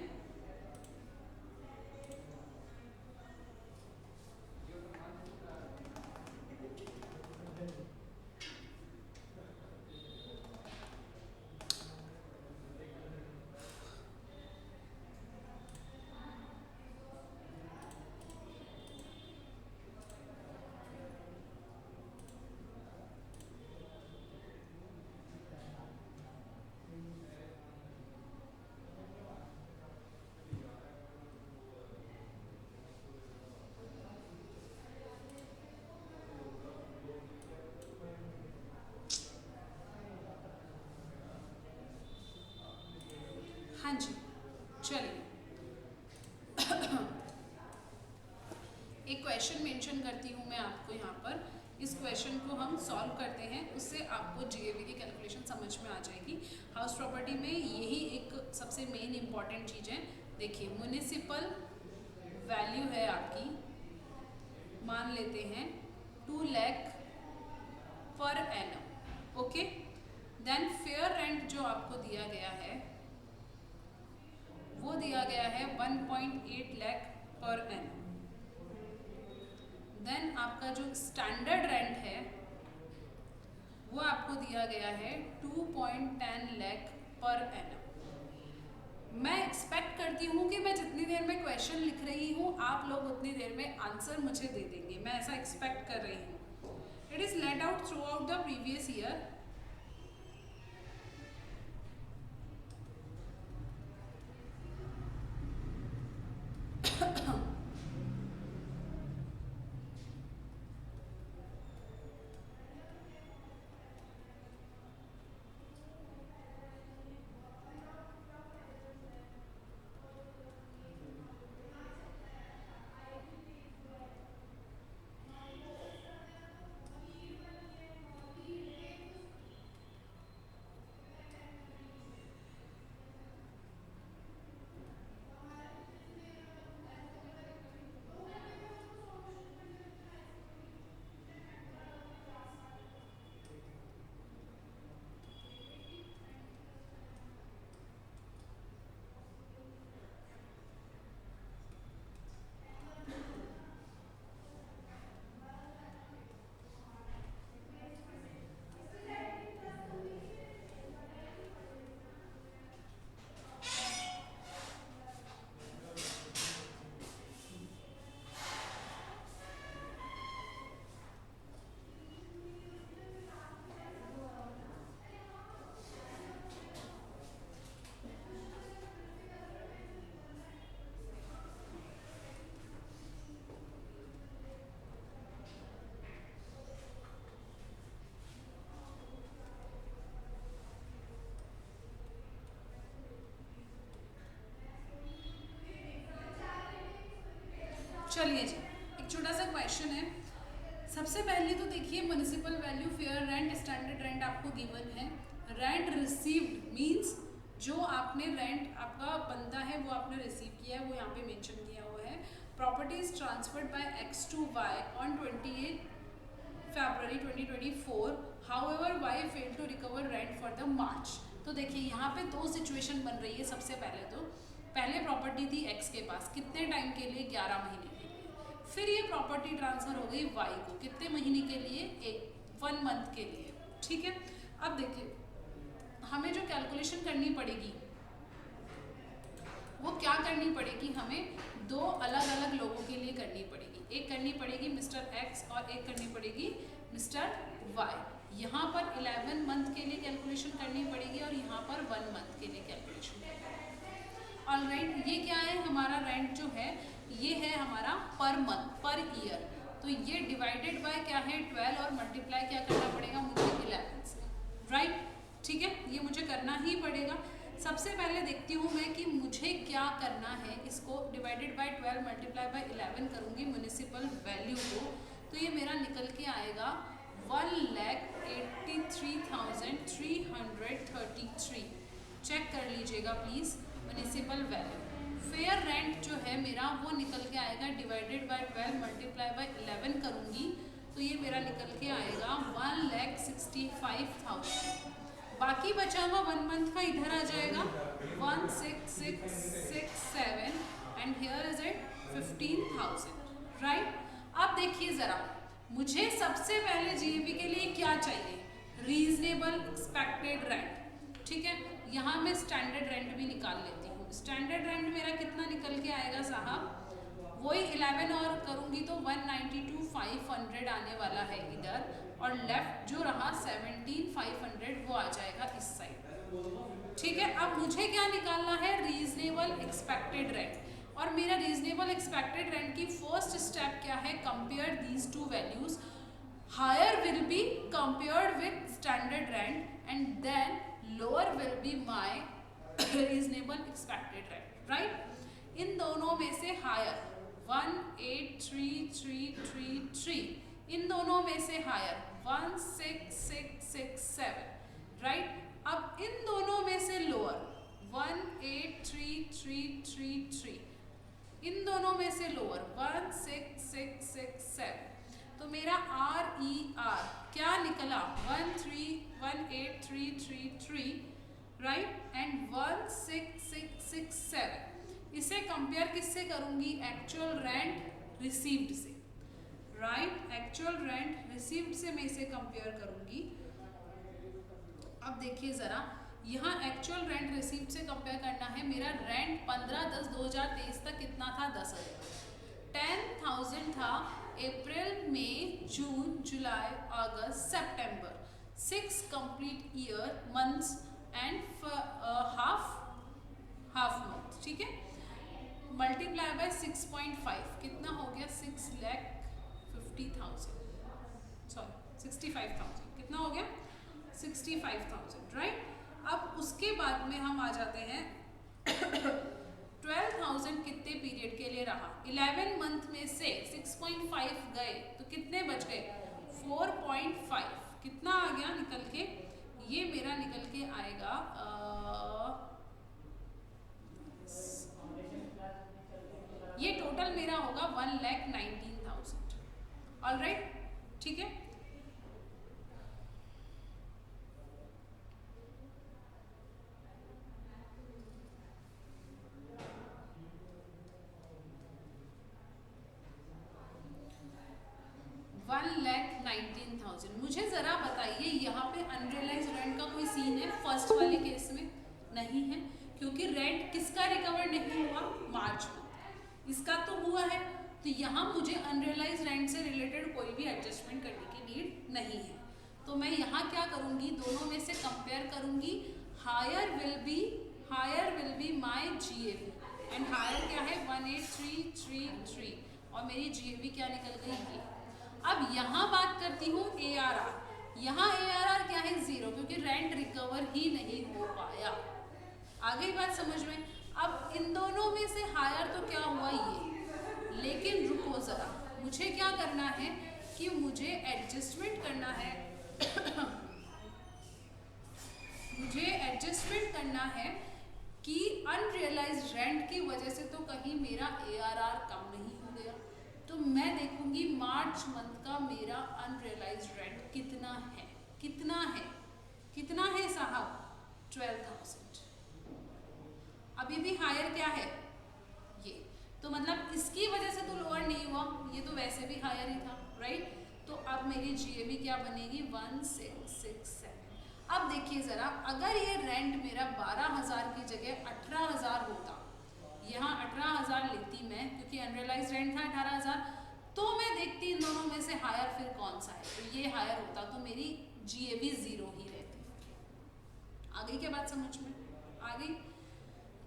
हाँ जी, चलिए एक क्वेश्चन मेंशन करती हूँ मैं आपको यहाँ पर। इस क्वेश्चन को हम सॉल्व करते हैं, उससे आपको जीएवी की कैलकुलेशन समझ में आ जाएगी। हाउस प्रॉपर्टी में यही एक सबसे मेन इंपॉर्टेंट चीज़ है। देखिए, म्युनिसिपल वैल्यू है आपकी, मान लेते हैं 2 lakh per annum, okay. Then fair rent जो आपको दिया गया है वो दिया गया है 1.8 लाख पर एनम। देन आपका जो स्टैंडर्ड रेंट है वो आपको दिया गया है 2.10 लाख पर एनम। मैं एक्सपेक्ट करती हूँ कि मैं जितनी देर में क्वेश्चन लिख रही हूँ आप लोग उतनी देर में आंसर मुझे दे देंगे, मैं ऐसा एक्सपेक्ट कर रही हूँ। It is let out through out the previous year. सबसे पहले तो देखिए municipal value, fair rent, standard rent आपको गिवन है। रेंट रिसीव्ड मींस जो आपने रेंट आपका बनता है वो आपने रिसीव किया है, वो यहाँ पे मेंशन किया हुआ है। Property is transferred by X to Y on 28 February 2024, however Y failed to recover rent for the March। तो देखिए यहाँ पे दो सिचुएशन बन रही है। सबसे पहले प्रॉपर्टी थी X के पास, कितने टाइम के लिए? 11 महीने के लिए। फिर ये प्रॉपर्टी ट्रांसफर हो गई Y को, कितने महीने के लिए? 1 मंथ के लिए। ठीक है, अब देखिए हमें जो कैलकुलेशन करनी पड़ेगी वो क्या करनी पड़ेगी, हमें दो अलग अलग लोगों के लिए करनी पड़ेगी। एक करनी पड़ेगी मिस्टर एक्स और एक करनी पड़ेगी मिस्टर वाई। यहाँ पर 11 मंथ के लिए कैलकुलेशन करनी पड़ेगी और यहाँ पर 1 मंथ के लिए कैलकुलेशन करनी पड़ेगी। ऑलराइट, ये क्या है? हमारा रेंट जो है ये है हमारा पर मंथ, पर ईयर। तो ये डिवाइडेड बाय क्या है? 12 और मल्टीप्लाई क्या करना पड़ेगा मुझे? 11 से। राइट, ठीक है, ये मुझे करना ही पड़ेगा। सबसे पहले देखती हूँ मैं कि मुझे क्या करना है। इसको डिवाइडेड बाय 12 मल्टीप्लाई बाय 11 करूँगी म्युनिसिपल वैल्यू को, तो ये मेरा निकल के आएगा 1,83,333। चेक कर लीजिएगा please municipal value. Fair rent जो है मेरा वो निकल के आएगा डिवाइडेड बाय 12 मल्टीप्लाई बाय 11 करूँगी तो ये मेरा निकल के आएगा 1,65,000। बाकी बचा हुआ 1 मंथ का इधर आ जाएगा 16,667 and here is it 15,000। Right, अब देखिए ज़रा, मुझे सबसे पहले जीएबी के लिए क्या चाहिए? Reasonable expected rent. ठीक है, यहाँ मैं स्टैंडर्ड रेंट भी निकाल लेती हूँ। स्टैंडर्ड रेंट मेरा कितना निकल के आएगा साहब? वही 11 और करूँगी तो 192,500 आने वाला है इधर, और लेफ्ट जो रहा 17,500 वो आ जाएगा इस साइड। ठीक है, अब मुझे क्या निकालना है? Reasonable expected rent. और मेरा रीजनेबल एक्सपेक्टेड रेंट की फर्स्ट स्टेप क्या है? Compare these two values. Higher will be compared with standard rent and then lower will be my reasonable expected rent. Right, इन दोनों में से हायर 1,83,333, इन दोनों में से हायर 1,6,667। राइट, अब इन दोनों में से लोअर 1,83,333, इन दोनों में से लोअर 1,6,667। तो मेरा RER क्या निकला? 1,8,333 राइट एंड 1,6,667। इसे कंपेयर किससे करूंगी? एक्चुअल रेंट रिसीव्ड से। राइट, एक्चुअल रेंट रिसीव्ड से मैं इसे कंपेयर करूंगी। अब देखिए ज़रा, यहाँ एक्चुअल रेंट रिसीव्ड से कंपेयर करना है। मेरा रेंट 15/10/2023 तक कितना था? 10,000। 10,000 था अप्रैल, मई, जून, जुलाई, अगस्त, सितंबर। 6 complete year months and half month. ठीक है, मल्टीप्लाई बाय 6.5 कितना हो गया? 6,50,000, सॉरी 65,000। कितना हो गया? 65,000। राइट, अब उसके बाद में हम आ जाते हैं 12,000 कितने पीरियड के लिए रहा? 11 मंथ में से 6.5 गए तो कितने बच गए? 4.5। कितना आ गया निकल के? ये मेरा निकल के आएगा ये टोटल मेरा होगा 1,19,000। ऑलराइट, ठीक है। मुझे ज़रा बताइए यहाँ पे अनरियलाइज रेंट का कोई सीन है? फर्स्ट वाले केस में नहीं है, क्योंकि रेंट किसका रिकवर नहीं हुआ? मार्च में, इसका तो हुआ है। तो यहाँ मुझे अनरियलाइज रेंट से रिलेटेड कोई भी एडजस्टमेंट करने की नीड नहीं है। तो मैं यहाँ क्या करूँगी? दोनों में से कंपेयर करूँगी। Higher will be my GAV and higher क्या है? 1,8,333 और मेरी GAV क्या निकल गई? ये। अब यहाँ बात करती हूँ ARR। यहाँ ARR क्या है? 0, क्योंकि रेंट रिकवर ही नहीं हो पाया। आ गई बात समझ में? अब इन दोनों में से हायर तो क्या हुआ? ये। लेकिन रुको ज़रा, मुझे क्या करना है? कि मुझे एडजस्टमेंट करना है मुझे एडजस्टमेंट करना है कि अनरियलाइज्ड रेंट की वजह से तो कहीं मेरा ARR कम नहीं हो गया। तो मैं देखूंगी मार्च मंथ का मेरा अनरियलाइज्ड रेंट कितना है, कितना है, कितना है साहब, 12,000। अभी भी हायर क्या है ये, तो मतलब इसकी वजह से तो लोअर नहीं हुआ, ये तो वैसे भी हायर ही था, राइट। तो अब मेरी GAV क्या बनेगी, 1667। अब देखिए जरा, अगर ये रेंट मेरा 12,000 की जगह 18,000 होता, यहाँ 18,000 लेती मैं क्योंकि अनरियलाइज्ड रेंट था 18,000, तो मैं देखती इन दोनों में से हायर फिर कौन सा है, तो ये हायर होता तो मेरी GAV 0 ही रहती। आ गई क्या बात समझ में, आ गई।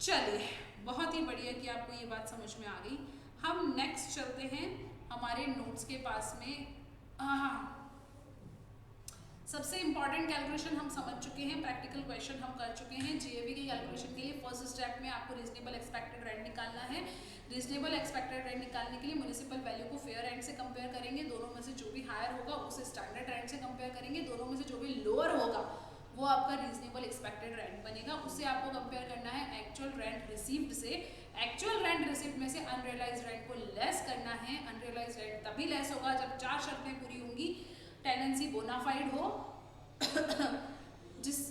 चलिए बहुत ही बढ़िया कि आपको ये बात समझ में आ गई। हम नेक्स्ट चलते हैं हमारे नोट्स के पास में। सबसे इंपॉर्टेंट कैलकुलेशन हम समझ चुके हैं, प्रैक्टिकल क्वेश्चन हम कर चुके हैं। GAV की कैलकुलेशन के लिए फर्स्ट स्टेप में आपको रीजनेबल एक्सपेक्टेड रेंट निकालना है। रीजनेबल एक्सपेक्टेड रेंट निकालने के लिए म्युनिसिपल वैल्यू को फेयर रेंट से कंपेयर करेंगे, दोनों में से जो भी हायर होगा उसे स्टैंडर्ड रेंट से कंपेयर करेंगे, दोनों में से जो भी लोअर होगा वो आपका रीजनेबल एक्सपेक्टेड रेंट बनेगा, उससे आपको कंपेयर करना है एक्चुअल रेंट रिसीव्ड से। एक्चुअल रेंट रिसीव्ड में से अनरियलाइज्ड रेंट को लेस करना है। अनरियलाइज्ड रेंट तभी लेस होगा जब 4 शर्तें पूरी होंगी। टेनेंसी बोनाफाइड हो,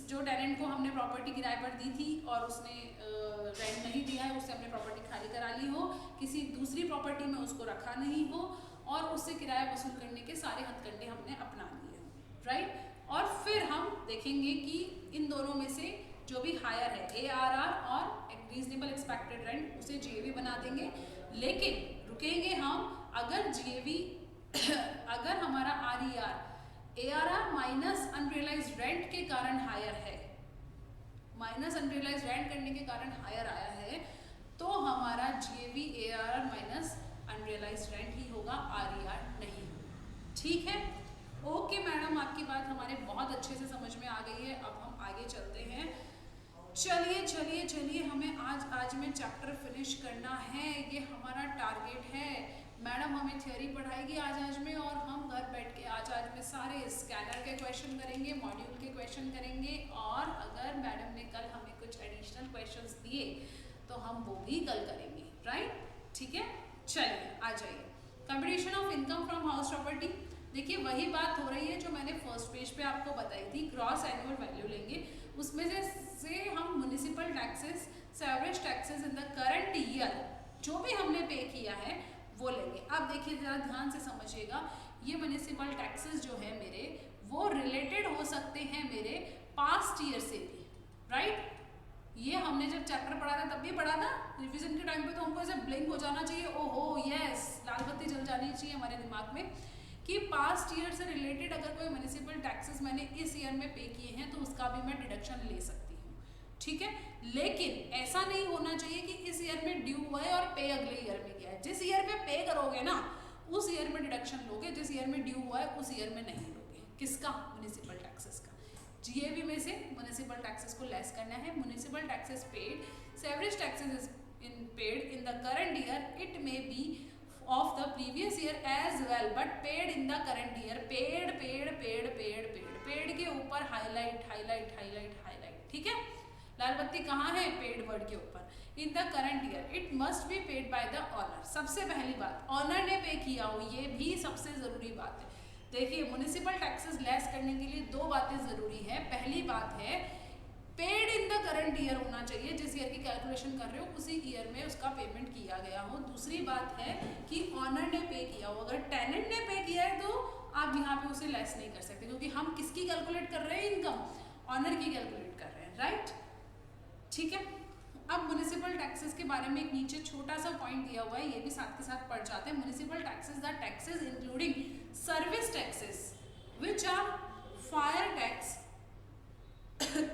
जो टेनेंट को हमने प्रॉपर्टी किराए पर दी थी और उसने रेंट नहीं दिया है, उससे हमने प्रॉपर्टी खाली करा ली हो, किसी दूसरी प्रॉपर्टी में उसको रखा नहीं हो और उससे किराया वसूल करने के सारे हथकंडे हमने अपना लिए हो, राइट। और फिर हम देखेंगे कि इन दोनों में से जो भी हायर है ARR और रीजनेबल एक्सपेक्टेड रेंट, उसे GAV बना देंगे। लेकिन रुकेंगे हम, अगर GAV अगर हमारा ARR माइनस अनरियलाइज्ड रेंट के कारण हायर है, माइनस अनरियलाइज्ड रेंट करने के कारण हायर आया है, तो हमारा GAV ARR minus unrealised rent ही होगा, RER नहीं। ठीक है, ओके मैडम, आपकी बात हमारे बहुत अच्छे से समझ में आ गई है। अब हम आगे चलते हैं। चलिए चलिए चलिए, हमें आज में चैप्टर फिनिश करना है, ये हमारा टारगेट है। मैडम हमें थ्योरी पढ़ाएगी आज में, और हम घर बैठ के आज में सारे स्कैनर के क्वेश्चन करेंगे, मॉड्यूल के क्वेश्चन करेंगे, और अगर मैडम ने कल हमें कुछ एडिशनल क्वेश्चंस दिए तो हम वो भी कल करेंगे, राइट। ठीक है, चलिए आ जाइए। Computation of income from house property, देखिए वही बात हो रही है जो मैंने फर्स्ट पेज पे आपको बताई थी। ग्रॉस एनुअल वैल्यू लेंगे, उसमें से हम municipal taxes, sewerage taxes in the current year जो भी हमने पे किया है वो लेंगे। अब देखिए जरा ध्यान से समझिएगा, ये म्युनिसिपल टैक्सेस जो है मेरे, वो रिलेटेड हो सकते हैं मेरे पास्ट ईयर से भी, राइट। ये हमने जब चैप्टर पढ़ा था तब भी पढ़ा था, रिवीजन के टाइम पे तो हमको ऐसे ब्लिंक हो जाना चाहिए, ओहो यस, लाल बत्ती जल जानी चाहिए हमारे दिमाग में कि पास्ट ईयर से रिलेटेड अगर कोई म्युनिसिपल टैक्सेस मैंने इस ईयर में पे किए हैं तो उसका भी मैं डिडक्शन ले सकती हूँ, ठीक है। लेकिन ऐसा नहीं होना चाहिए कि इस ईयर में ड्यू हुआ है और पे अगले ईयर में गया है। जिस ईयर में पे करोगे ना उस ईयर में डिडक्शन लोगे, जिस ईयर में ड्यू हुआ है उस ईयर में नहीं लोगे। किसका? म्युनिसिपल टैक्सेस का। GAV में से म्युनिसिपल टैक्सेस को लेस करना है। Municipal taxes paid, sewerage taxes in paid in the current year, it may be of the previous year as well but paid in the current year। Paid paid paid paid paid paid के ऊपर highlight highlight highlight highlight, ठीक है। लाल बत्ती कहाँ है? Paid word के ऊपर। In the current year it must be paid by the owner. सबसे पहली बात, ऑनर ने पे किया हो, ये भी सबसे जरूरी बात है। देखिए म्युनिसिपल टैक्सेस लेस करने के लिए दो बातें जरूरी है। पहली बात है paid in the current year होना चाहिए, जिस ईयर की कैलकुलेशन कर रहे हो उसी ईयर में उसका पेमेंट किया गया हो। दूसरी बात है कि ऑनर ने पे किया हो। अगर टेनेंट ने पे किया है तो आप यहाँ पे उसे लेस नहीं कर सकते, क्योंकि हम किसकी कैलकुलेट कर रहे हैं? इनकम, ऑनर की कैलकुलेट कर रहे हैं, राइट। ठीक है, अब म्युनिसिपल टैक्सेस के बारे में एक नीचे छोटा सा पॉइंट दिया हुआ है, ये भी साथ के साथ पढ़ जाते हैं। Municipal taxes the taxes including service taxes which are fire tax,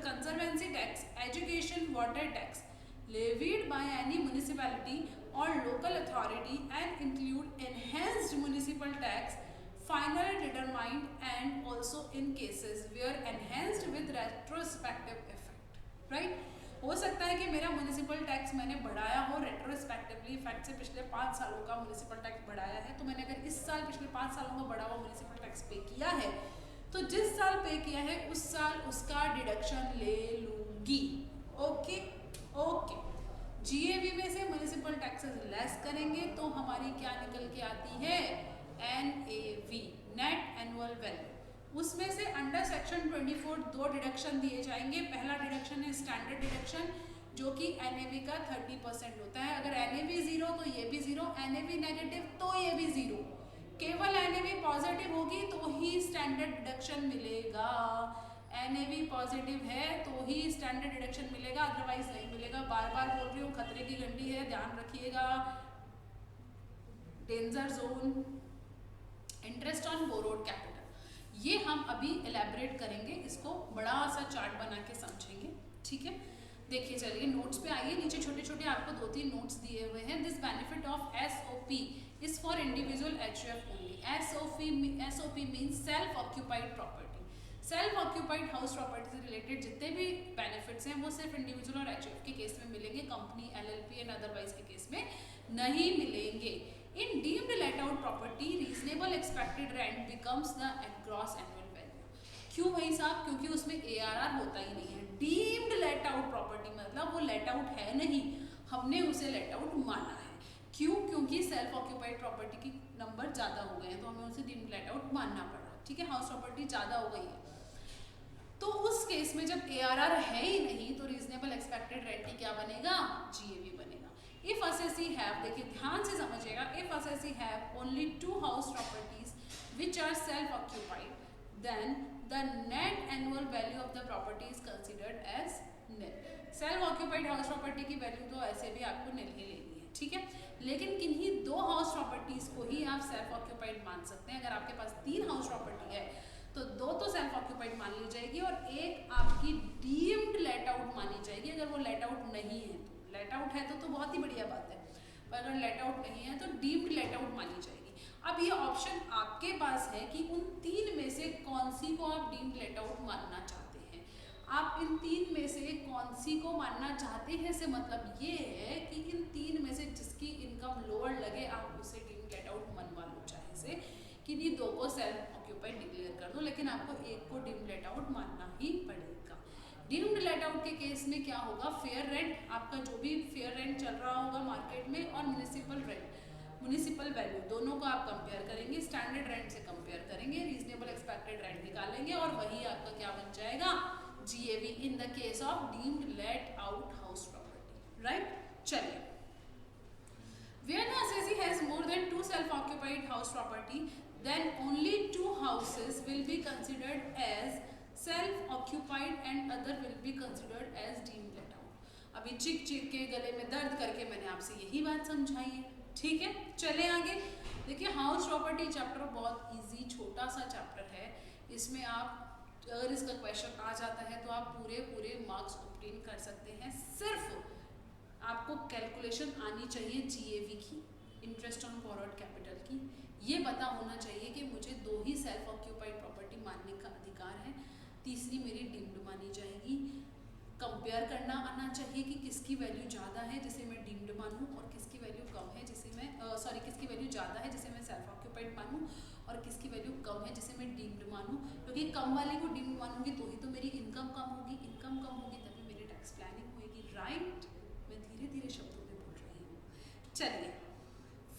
conservancy tax, education, water tax levied by any municipality or local authority and include enhanced municipal tax finally determined and also in cases where enhanced with retrospective effect, right। हो सकता है कि मेरा municipal tax मैंने बढ़ाया हो retrospectively effect से पिछले 5 सालों का म्युनिसिपल टैक्स बढ़ाया है, तो मैंने अगर इस साल पिछले 5 सालों का बढ़ा हुआ म्युनिसिपल टैक्स पे किया है तो जिस साल पे किया है उस साल उसका डिडक्शन ले लूंगी। Okay okay. जीएवी में से म्युनिसिपल टैक्सेस लेस करेंगे तो हमारी क्या निकल के आती है, एनएवी, नेट एनुअल वैल्यू। उसमें से अंडर सेक्शन 24 दो डिडक्शन दिए जाएंगे। पहला डिडक्शन है स्टैंडर्ड डिडक्शन जो कि एनएवी का 30% होता है। अगर एनएवी 0 तो ये भी 0, एनएवी नेगेटिव तो ये भी 0। केवल एनएवी पॉजिटिव होगी तो ही स्टैंडर्ड डिडक्शन मिलेगा। एनएवी पॉजिटिव है तो ही स्टैंडर्ड डिडक्शन मिलेगा, अदरवाइज नहीं मिलेगा। बार बार बोल रही हूँ, खतरे की घंटी है, ध्यान रखिएगा। Danger zone, interest on borrowed capital, ये हम अभी एलैबोरेट करेंगे, इसको बड़ा सा चार्ट बना के समझेंगे। ठीक है, देखिए चलिए नोट्स पे आइए। नीचे छोटे छोटे आपको 2-3 नोट्स दिए हुए हैं। This benefit of SOP is for individual HUF only. SOP means self occupied property. Self occupied house property से रिलेटेड जितने भी बेनिफिट्स हैं वो सिर्फ इंडिविजुअल और एचयूएफ के केस में मिलेंगे, कंपनी, एलएलपी एंड अदरवाइज के केस में नहीं मिलेंगे। In deemed let out property reasonable expected rent becomes the gross annual value. क्यों भाई साहब? क्योंकि उसमें एआरआर होता ही नहीं है। डीम्ड लेट आउट प्रॉपर्टी मतलब वो लेट आउट है नहीं, हमने उसे लेट आउट माना है। क्यों? क्योंकि सेल्फ ऑक्यूपाइड प्रॉपर्टी की नंबर ज्यादा हो गए हैं तो हमें उसे डीम्ड लेट आउट मानना पड़ा। ठीक है, हाउस प्रॉपर्टी ज्यादा हो गई है तो उस केस में जब एआरआर है ही नहीं तो रीजनेबल एक्सपेक्टेड रेंट ही क्या बनेगा, जीएवी बनेगा। इफ असेसी हैव, देखिए ध्यान से समझिएगा, if assessee have only 2 house properties which are self occupied then the net annual value of the property is considered as nil. Self occupied house property की value तो ऐसे भी आपको निल ही लेनी है। ठीक है, लेकिन किन्हीं 2 हाउस प्रॉपर्टीज को ही आप सेल्फ ऑक्यूपाइड मान सकते हैं। अगर आपके पास 3 हाउस प्रॉपर्टी है तो 2 तो सेल्फ ऑक्यूपाइड मान ली जाएगी और एक आपकी डीम्ड लेट आउट मानी जाएगी। अगर वो लेट आउट नहीं है तो, लेट आउट है तो बहुत ही बढ़िया बात है, पर अगर लेट आउट नहीं है तो डीम्ड लेट आउट मानी जाएगी। अब ये ऑप्शन आपके पास है कि उन 3 में से कौन सी को आप डीम्ड लेट आउट मानना चाहते हैं। आप इन 3 में से कौन सी को मानना चाहते हैं से मतलब ये है कि इन 3 में से जिसकी इनकम लोअर लगे आप उसे डीम्ड लेट आउट मनवा लो, चाहे से किन्हीं 2 को सेल्फ ऑक्यूपाइड डिक्लेयर कर दो, लेकिन आपको एक को डीम्ड लेट आउट मानना ही पड़ेगा। डीम्ड लेट आउट के केस में क्या होगा, फेयर रेंट, आपका जो भी फेयर रेंट चल रहा होगा मार्केट में, और म्युनिसिपल रेंट, म्युनिसिपल वैल्यू, दोनों को आप कंपेयर करेंगे, स्टैंडर्ड रेंट से कंपेयर करेंगे, रीजनेबल एक्सपेक्टेड रेंट निकालेंगे और वही आपका क्या बन जाएगा, GAV in the case of deemed let out house property. Right, चलिए। Where the assessee has more than 2 self-occupied house property, then only 2 houses will be considered as self-occupied and other will be considered as deemed let out। अभी चिक चिक के गले में दर्द करके मैंने आपसे यही बात समझाई है। ठीक है, चले आगे। देखिए हाउस प्रॉपर्टी चैप्टर बहुत इजी छोटा सा चैप्टर है। इसमें आप अगर इसका क्वेश्चन आ जाता है तो आप पूरे मार्क्स ऑब्टेन कर सकते हैं। सिर्फ आपको कैलकुलेशन आनी चाहिए जीएवी की, इंटरेस्ट ऑन बोरोड कैपिटल की। ये पता होना चाहिए कि मुझे 2 ही सेल्फ ऑक्यूपाइड प्रॉपर्टी मानने का अधिकार है, तीसरी मेरी डीम्ड मानी जाएगी। कंपेयर करना आना चाहिए कि किसकी वैल्यू ज़्यादा है जिसे मैं डीम्ड मानूं और किसकी वैल्यू कम है जिसे मैं किसकी वैल्यू ज़्यादा है जिसे मैं सेल्फ ऑक्यूपाइड मानूं और किसकी वैल्यू कम है जिसे मैं डीम्ड मानूं। क्योंकि कम वाली को डीम्ड मानूंगी तो ही तो मेरी इनकम कम होगी, इनकम कम होगी तभी मेरी टैक्स प्लानिंग होगी। राइट, धीरे धीरे शब्दों में बोल रही हूँ। चलिए,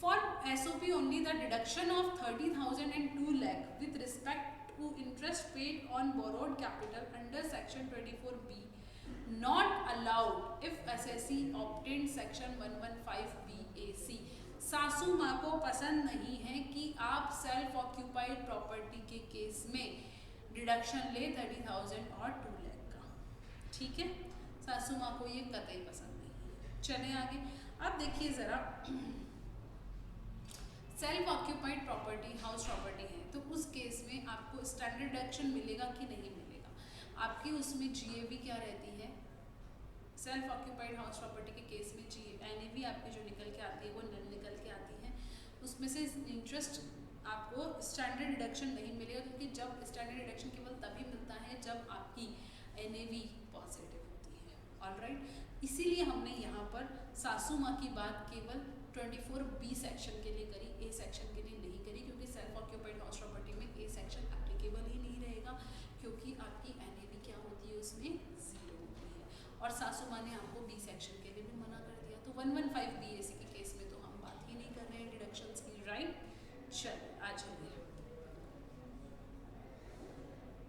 for SOP only the deduction of 30,000 and 2 lakh with respect to interest paid on borrowed capital under section 24B not allowed if assessee obtained section 115BAC। सासू माँ को पसंद नहीं है कि आप सेल्फ ऑक्यूपाइड प्रॉपर्टी के केस में डिडक्शन ले 30,000 और 2 लाख का। ठीक है, सासू माँ को ये कतई पसंद। चले आगे। अब देखिए जरा, self occupied property house property है तो उस केस में आपको स्टैंडर्ड डिडक्शन मिलेगा कि नहीं मिलेगा। आपकी उसमें जीएवी क्या रहती है, सेल्फ ऑक्यूपाइड हाउस प्रॉपर्टी के केस में एनएवी आपकी जो निकल के आती है वो नल निकल के आती है। उसमें से इंटरेस्ट आपको स्टैंडर्ड डिडक्शन नहीं मिलेगा, क्योंकि जब स्टैंडर्ड डिडक्शन केवल तभी मिलता है जब आपकी एनएवी पॉजिटिव होती है। ऑलराइट, इसीलिए हमने यहाँ पर सासू माँ की बात केवल 24B सेक्शन के लिए करी, ए सेक्शन के लिए नहीं करी, क्योंकि सेल्फ ऑक्यूपाइड हाउस प्रॉपर्टी में ए सेक्शन एप्लीकेबल ही नहीं रहेगा, क्योंकि आपकी NAV क्या होती है उसमें 0 होती है। और सासू माँ ने आपको B सेक्शन के लिए भी मना कर दिया, तो 115 BAC के केस में तो हम बात ही नहीं कर रहे हैं डिडक्शंस की, राइट। चलिए आ जाइए,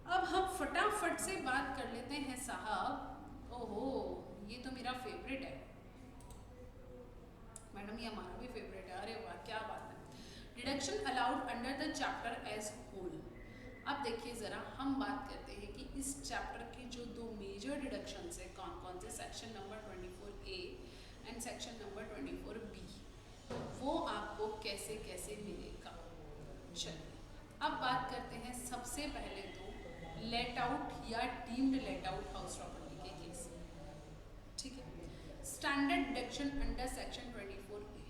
अब हम फटाफट से बात कर लेते हैं साहब। ओहो, ये तो मेरा फेवरेट है मैडम, ये हमारा भी फेवरेट है, अरे वाह क्या बात है। Deduction allowed under the chapter as whole. अब देखिए ज़रा, हम बात करते हैं कि इस चैप्टर के जो दो मेजर डिडक्शंस है कौन कौन से, section number 24A and section number 24B, वो आपको कैसे कैसे मिलेगा। चलिए अब बात करते हैं सबसे पहले तो लेट आउट या deemed let out house property के केस, ठीक है। Standard deduction under section 24A,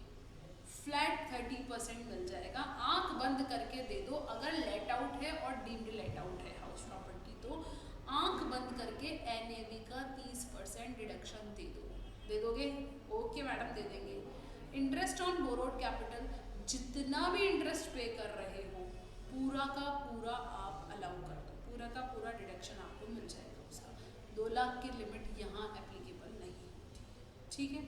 flat 30% मिल जाएगा, आंख बंद करके दे दो। अगर लेट आउट है और डीम्ड लेट आउट है हाउस प्रॉपर्टी, तो आंख बंद करके NAV का 30% डिडक्शन दे दोगे? ओके मैडम, दे देंगे। इंटरेस्ट ऑन बोरोड कैपिटल, जितना भी इंटरेस्ट पे कर रहे हो पूरा का पूरा आप अलाउ कर दो, पूरा का पूरा डिडक्शन आपको मिल जाएगा उसका। 2 लाख की लिमिट यहाँ एप्लीकेबल नहीं होती, ठीक है।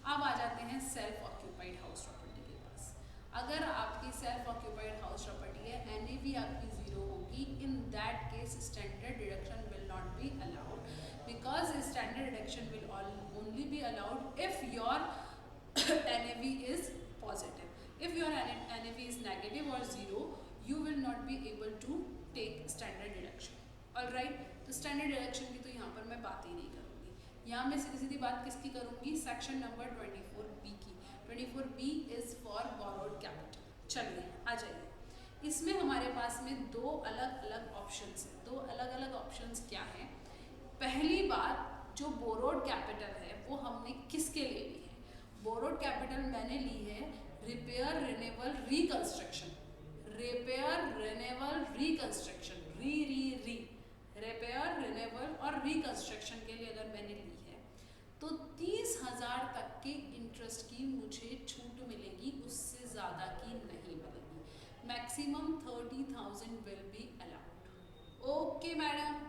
अब आ जाते हैं सेल्फ ऑक्यूपाइड हाउस प्रॉपर्टी के पास। अगर आपकी सेल्फ ऑक्यूपाइड हाउस प्रॉपर्टी है, NAV आपकी 0 होगी, in that case standard deduction will not be allowed, because standard deduction will only be allowed if your NAV is positive. If your NAV is negative or 0, you will not be able to take standard deduction. All right, तो standard deduction की तो यहाँ पर मैं बात ही नहीं करूँगी। यहाँ मैं सीधी सीधी बात किसकी करूँगी, सेक्शन नंबर 24B की। 24B is for borrowed capital। चलिए आ जाइए, इसमें हमारे पास में 2 अलग अलग ऑप्शंस हैं। 2 अलग अलग ऑप्शंस क्या हैं? पहली बात, जो बोरोड कैपिटल है वो हमने किसके लिए ली है? बोरोड कैपिटल मैंने ली है repair renewal reconstruction, repair renewal reconstruction, री रिपेयर रिन्यूअल और रिकंस्ट्रक्शन के लिए अगर मैंने ली है तो 30,000 तक के इंटरेस्ट की मुझे छूट मिलेगी, उससे ज़्यादा की नहीं मिलेगी। Maximum 30,000 will be allowed. Okay madam,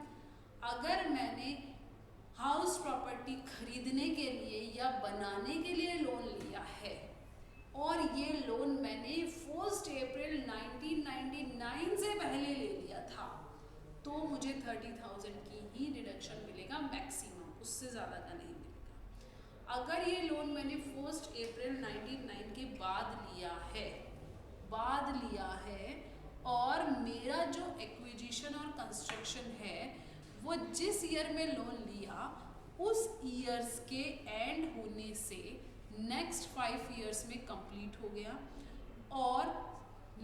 अगर मैंने हाउस प्रॉपर्टी खरीदने के लिए या बनाने के लिए लोन लिया है और ये लोन मैंने 1 अप्रैल 1999 से पहले ले लिया था, तो मुझे 30,000 की ही डिडक्शन मिलेगा मैक्सिमम, उससे ज़्यादा का नहीं मिलेगा। अगर ये लोन मैंने 1 अप्रैल 1999 के बाद लिया है और मेरा जो एक्विजिशन और कंस्ट्रक्शन है वो जिस ईयर में लोन लिया उस ईयर्स के एंड होने से नेक्स्ट 5 ईयर्स में कंप्लीट हो गया और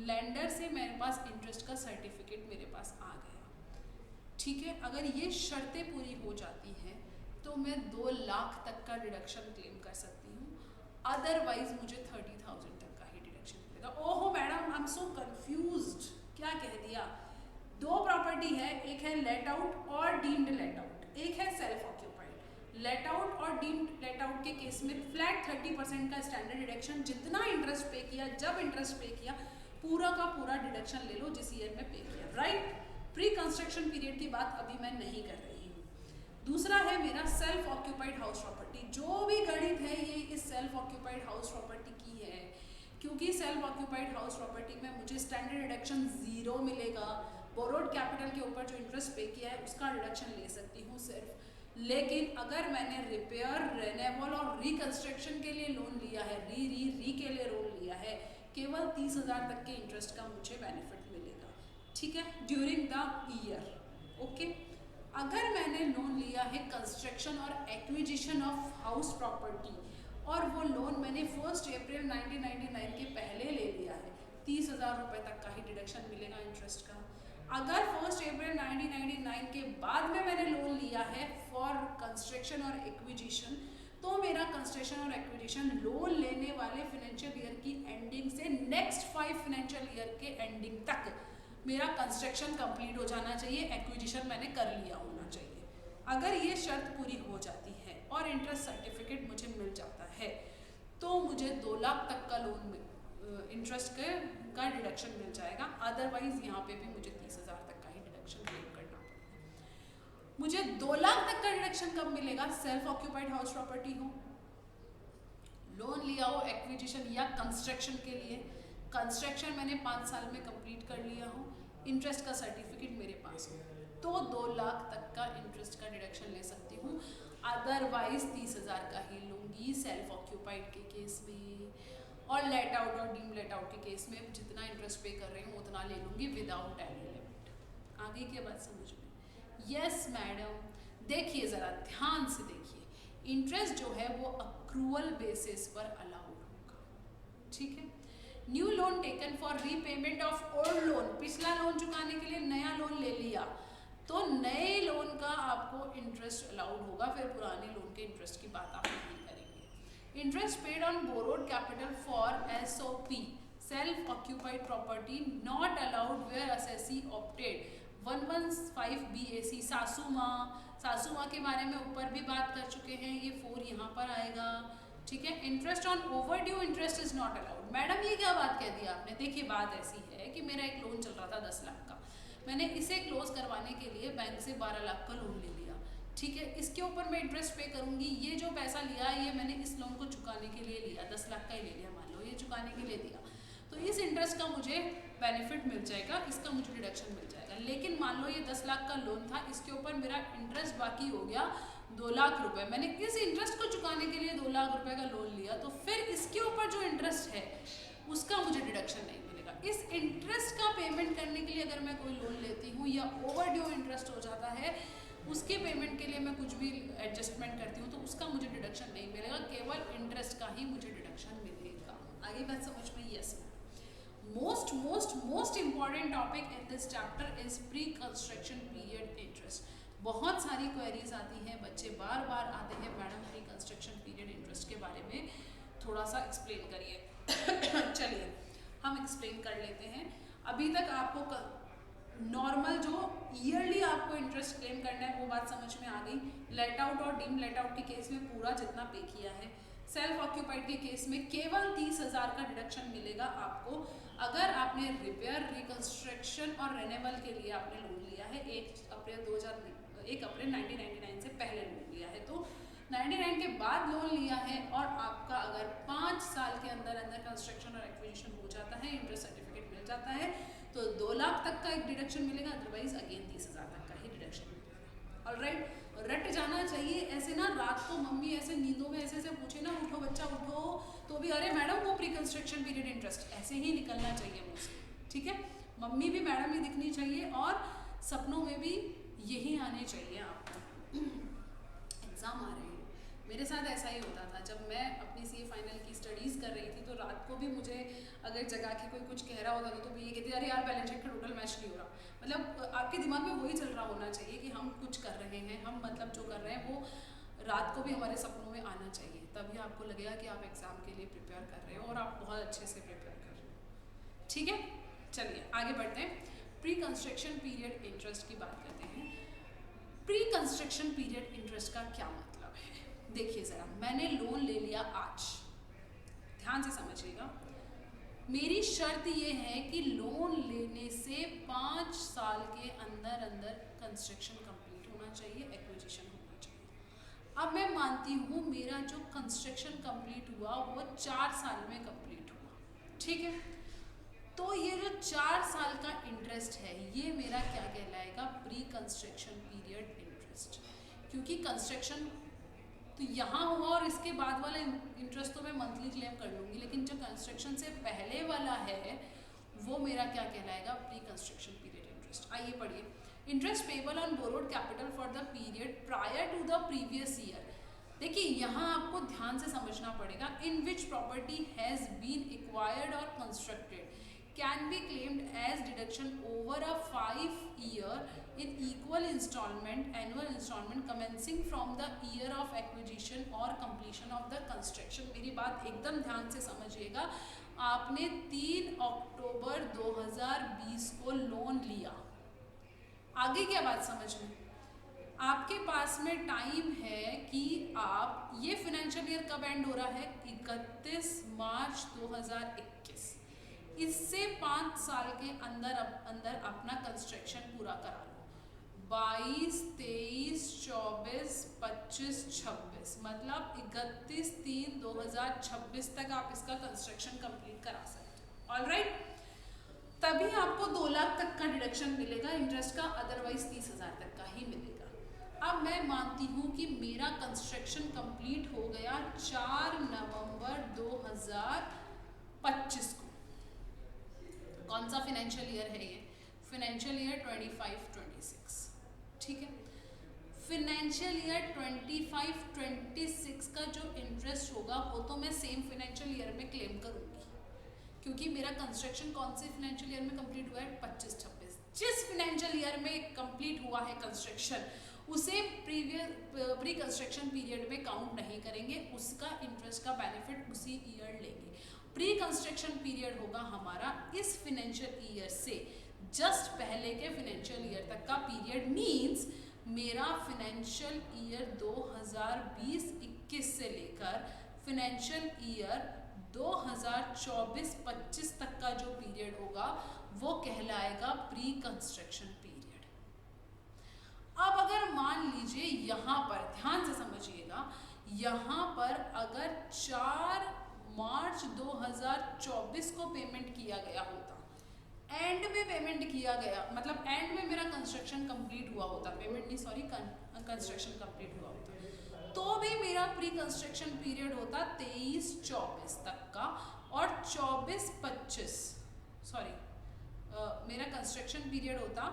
लेंडर से मेरे पास इंटरेस्ट का सर्टिफिकेट मेरे पास आ गया, ठीक है। अगर ये शर्तें पूरी हो जाती हैं तो मैं 2 लाख तक का डिडक्शन क्लेम कर सकती हूँ, अदरवाइज मुझे 30,000 तक का ही डिडक्शन मिलेगा। ओहो madam, I am so confused, क्या कह दिया? 2 प्रॉपर्टी है, एक है लेट आउट और डीम्ड लेट आउट, एक है सेल्फ ऑक्यूपाइड। लेट आउट और डीम्ड लेट आउट के केस में फ्लैट 30% का स्टैंडर्ड डिडक्शन, जितना इंटरेस्ट पे किया, जब इंटरेस्ट पे किया, पूरा का पूरा डिडक्शन ले लो जिस ईयर में पे किया, राइट। प्री कंस्ट्रक्शन पीरियड की बात अभी मैं नहीं कर रही हूँ। दूसरा है मेरा सेल्फ ऑक्यूपाइड हाउस प्रॉपर्टी। जो भी गणित है ये इस सेल्फ ऑक्यूपाइड हाउस प्रॉपर्टी की है, क्योंकि सेल्फ ऑक्यूपाइड हाउस प्रॉपर्टी में मुझे स्टैंडर्ड डिडक्शन 0 मिलेगा। बोरोड कैपिटल के ऊपर जो इंटरेस्ट पे किया है उसका डिडक्शन ले सकती हूँ सिर्फ, लेकिन अगर मैंने रिपेयर, रिन्यूअल और रिकंस्ट्रक्शन के लिए लोन लिया है, री के लिए लोन लिया है, केवल 30,000 तक के इंटरेस्ट का मुझे बेनिफिट मिलेगा, ठीक है, ड्यूरिंग द ईयर। ओके, अगर मैंने लोन लिया है कंस्ट्रक्शन और एक्विजिशन ऑफ हाउस प्रॉपर्टी और वो लोन मैंने 1 अप्रैल 1999 के पहले ले लिया है, 30,000 रुपये तक का ही डिडक्शन मिलेगा इंटरेस्ट का। अगर 1 अप्रैल 1999 के बाद में मैंने लोन लिया है फॉर कंस्ट्रक्शन और एक्विजिशन, तो मेरा कंस्ट्रक्शन और एक्विजिशन लोन लेने वाले फाइनेंशियल ईयर की एंडिंग से नेक्स्ट 5 फाइनेंशियल ईयर के एंडिंग तक मेरा कंस्ट्रक्शन कंप्लीट हो जाना चाहिए, एक्विजिशन मैंने कर लिया होना चाहिए। अगर ये शर्त पूरी हो जाती है और इंटरेस्ट सर्टिफिकेट मुझे मिल जाता है तो मुझे 2 लाख तक का लोन इंटरेस्ट का डिडक्शन मिल जाएगा। अदरवाइज यहाँ पे भी मुझे 30,000 तक का ही डिडक्शन क्लेम करना पड़ेगा। मुझे 2 लाख तक का डिडक्शन कब मिलेगा? सेल्फ ऑक्यूपाइड हाउस प्रॉपर्टी हो, लोन लिया हो एक्विजिशन या कंस्ट्रक्शन के लिए, कंस्ट्रक्शन मैंने 5 साल में कंप्लीट कर लिया हो, इंटरेस्ट का सर्टिफिकेट मेरे पास हो, तो 2 लाख तक का इंटरेस्ट का डिडक्शन ले सकती हूँ। अदरवाइज 30,000 का ही लूँगी सेल्फ ऑक्यूपाइड के केस में, और लेट आउट और डीम लेट आउट के केस में जितना इंटरेस्ट पे कर रही हूँ उतना ले लूँगी विदाउट एनी लिमिट। आगे की बात समझ में? यस मैडम, देखिए ज़रा ध्यान से देखिए, इंटरेस्ट जो है वो अक्रूवल बेसिस पर अलाउड होगा, ठीक है। New loan taken for repayment of old loan, पिछला लोन चुकाने के लिए नया लोन ले लिया तो नए लोन का आपको इंटरेस्ट अलाउड होगा, फिर पुराने लोन के इंटरेस्ट की बात आप नहीं करेंगे। Interest paid on borrowed capital for SOP self occupied property not allowed where assessee opted 115 BAC सासू माँ के बारे में ऊपर भी बात कर चुके हैं, ये 4 यहाँ पर आएगा, ठीक है। Interest on over due interest is not allowed. Madam ये क्या बात कह दी आपने? देखिए बात ऐसी है कि मेरा एक लोन चल रहा था 10 लाख का, मैंने इसे क्लोज करवाने के लिए बैंक से 12 लाख का लोन ले लिया, ठीक है। इसके ऊपर मैं इंटरेस्ट पे करूंगी, ये जो पैसा लिया है ये मैंने इस लोन को चुकाने के लिए लिया, 10 लाख का ही ले लिया, मान लो ये चुकाने के लिए दिया, तो इस इंटरेस्ट का मुझे बेनिफिट मिल जाएगा, इसका मुझे डिडक्शन मिल जाएगा। लेकिन मान लो ये 10 लाख का लोन था, इसके ऊपर मेरा इंटरेस्ट बाकी हो गया 2 लाख रुपए, मैंने इस इंटरेस्ट को चुकाने के लिए 2 लाख रुपए का लोन लिया, तो फिर इसके ऊपर जो इंटरेस्ट है उसका मुझे डिडक्शन नहीं मिलेगा। इस इंटरेस्ट का पेमेंट करने के लिए अगर मैं कोई लोन लेती हूँ या ओवर ड्यू इंटरेस्ट हो जाता है, उसके पेमेंट के लिए मैं कुछ भी एडजस्टमेंट करती हूँ तो उसका मुझे डिडक्शन नहीं मिलेगा, केवल इंटरेस्ट का ही मुझे डिडक्शन मिलेगा। आगे बात समझ में? Yes. Most important topic in this chapter is pre construction period interest. बहुत सारी क्वेरीज आती हैं, बच्चे बार बार आते हैं madam pre construction period interest के बारे में थोड़ा सा एक्सप्लेन करिए। चलिए हम एक्सप्लेन कर लेते हैं। अभी तक आपको नॉर्मल जो ईयरली आपको इंटरेस्ट क्लेम करना है वो बात समझ में आ गई। लेट आउट और डीम लेट आउट के केस में पूरा जितना पे किया है, सेल्फ ऑक्यूपाइड के केस में केवल 30,000 का डिडक्शन मिलेगा आपको अगर आपने रिपेयर, रिकंस्ट्रक्शन और रिन्यूअल के लिए आपने लोन लिया है 1 अप्रैल 1999 से पहले लोन लिया है, तो 99 के बाद लोन लिया है और आपका अगर 5 साल के अंदर कंस्ट्रक्शन और एक्विजिशन हो जाता है, इंटरेस्ट सर्टिफिकेट मिल जाता है, तो 2 लाख तक का एक डिडक्शन मिलेगा, अदरवाइज अगेन 30,000 तक का ही डिडक्शन मिलेगा। ऑलराइट, रट जाना चाहिए ऐसे ना, रात को मम्मी ऐसे नींदों में ऐसे पूछे ना उठो बच्चा उठो, तो भी अरे मैडम वो प्री कंस्ट्रक्शन पीरियड इंटरेस्ट, ऐसे ही निकलना चाहिए मुझसे, ठीक है। मम्मी भी मैडम ही दिखनी चाहिए और सपनों में भी यही आने चाहिए आपको। एग्ज़ाम आ रहे हैं, मेरे साथ ऐसा ही होता था जब मैं अपनी CA फाइनल की स्टडीज़ कर रही थी, तो रात को भी मुझे अगर जगा के कोई कुछ कह रहा होता था तो भी ये कहती अरे यार बैलेंस शीट का टोटल मैच नहीं हो रहा। मतलब आपके दिमाग में वही चल रहा होना चाहिए कि हम कुछ कर रहे हैं, हम मतलब जो कर रहे हैं वो रात को भी हमारे सपनों में आना चाहिए, तभी आपको लगेगा कि आप एग्ज़ाम के लिए प्रिपेयर कर रहे हो और आप बहुत अच्छे से प्रिपेयर कर रहे हो, ठीक है। चलिए आगे बढ़ते हैं, प्री कंस्ट्रक्शन पीरियड इंटरेस्ट की बात करते हैं। प्री कंस्ट्रक्शन पीरियड इंटरेस्ट का क्या मतलब है? देखिए ज़रा, मैंने लोन ले लिया आज, ध्यान से समझिएगा, मेरी शर्त ये है कि लोन लेने से 5 साल के अंदर कंस्ट्रक्शन कंप्लीट होना चाहिए, एक्विजिशन होना चाहिए। अब मैं मानती हूँ मेरा जो कंस्ट्रक्शन कंप्लीट हुआ वो 4 साल में कंप्लीट हुआ, ठीक है, तो ये जो 4 साल का इंटरेस्ट है ये मेरा क्या कहलाएगा? प्री कंस्ट्रक्शन पीरियड इंटरेस्ट, क्योंकि कंस्ट्रक्शन तो यहाँ हुआ और इसके बाद वाला इंटरेस्ट तो मैं मंथली क्लेम कर लूँगी, लेकिन जो कंस्ट्रक्शन से पहले वाला है वो मेरा क्या कहलाएगा? Pre construction period interest. आइए पढ़िए, interest payable on borrowed capital for the period prior to the previous year. देखिए यहाँ आपको ध्यान से समझना पड़ेगा, in which property has been acquired और constructed can be claimed as deduction over a 5-year in equal annual installment commencing from the year of acquisition or completion of the construction। मेरी बात एकदम ध्यान से समझिएगा, आपने 3 अक्टूबर 2020 को लोन लिया, आगे क्या बात समझ में? आपके पास में टाइम है कि आप ये फाइनेंशियल ईयर कब एंड हो रहा है, 31 मार्च 2021। इससे 5 साल के अंदर अपना कंस्ट्रक्शन पूरा करा लो। 22, 23, 24, 25, 26 मतलब 31/3/2026 तक आप इसका कंस्ट्रक्शन कंप्लीट करा सकते हो। ऑलराइट, तभी आपको 2 लाख तक का डिडक्शन मिलेगा इंटरेस्ट का, अदरवाइज 30,000 तक का ही मिलेगा। अब मैं मानती हूँ कि मेरा कंस्ट्रक्शन कंप्लीट हो गया 4 नवंबर 2025 को। कौन सा फाइनेंशियल ईयर है ये? फाइनेंशियल ईयर 25-26, ठीक है। फाइनेंशियल ईयर 25-26 का जो इंटरेस्ट होगा वो तो मैं सेम फाइनेंशियल ईयर में क्लेम करूँगी, क्योंकि मेरा कंस्ट्रक्शन कौन से फाइनेंशियल ईयर में कंप्लीट हुआ है? 25-26। जिस फाइनेंशियल ईयर में कंप्लीट हुआ है कंस्ट्रक्शन, उसे प्री कंस्ट्रक्शन पीरियड में काउंट नहीं करेंगे, उसका इंटरेस्ट का बेनिफिट उसी ईयर लेंगे। प्री कंस्ट्रक्शन पीरियड होगा हमारा इस फाइनेंशियल ईयर से जस्ट पहले के फाइनेंशियल ईयर तक का पीरियड। मींस मेरा फाइनेंशियल ईयर 2020-21 से लेकर फाइनेंशियल ईयर 2024-25 तक का जो पीरियड होगा वो कहलाएगा प्री कंस्ट्रक्शन पीरियड। अब अगर मान लीजिए यहाँ पर ध्यान से समझिएगा, यहाँ पर अगर 4 मार्च 2024 को पेमेंट किया गया होता, एंड में पेमेंट किया गया, मतलब एंड में मेरा कंस्ट्रक्शन कंप्लीट हुआ होता, पेमेंट नहीं सॉरी कंस्ट्रक्शन कंप्लीट हुआ होता, तो भी मेरा प्री कंस्ट्रक्शन पीरियड होता 23-24 तक का, और 24-25 सॉरी मेरा कंस्ट्रक्शन पीरियड होता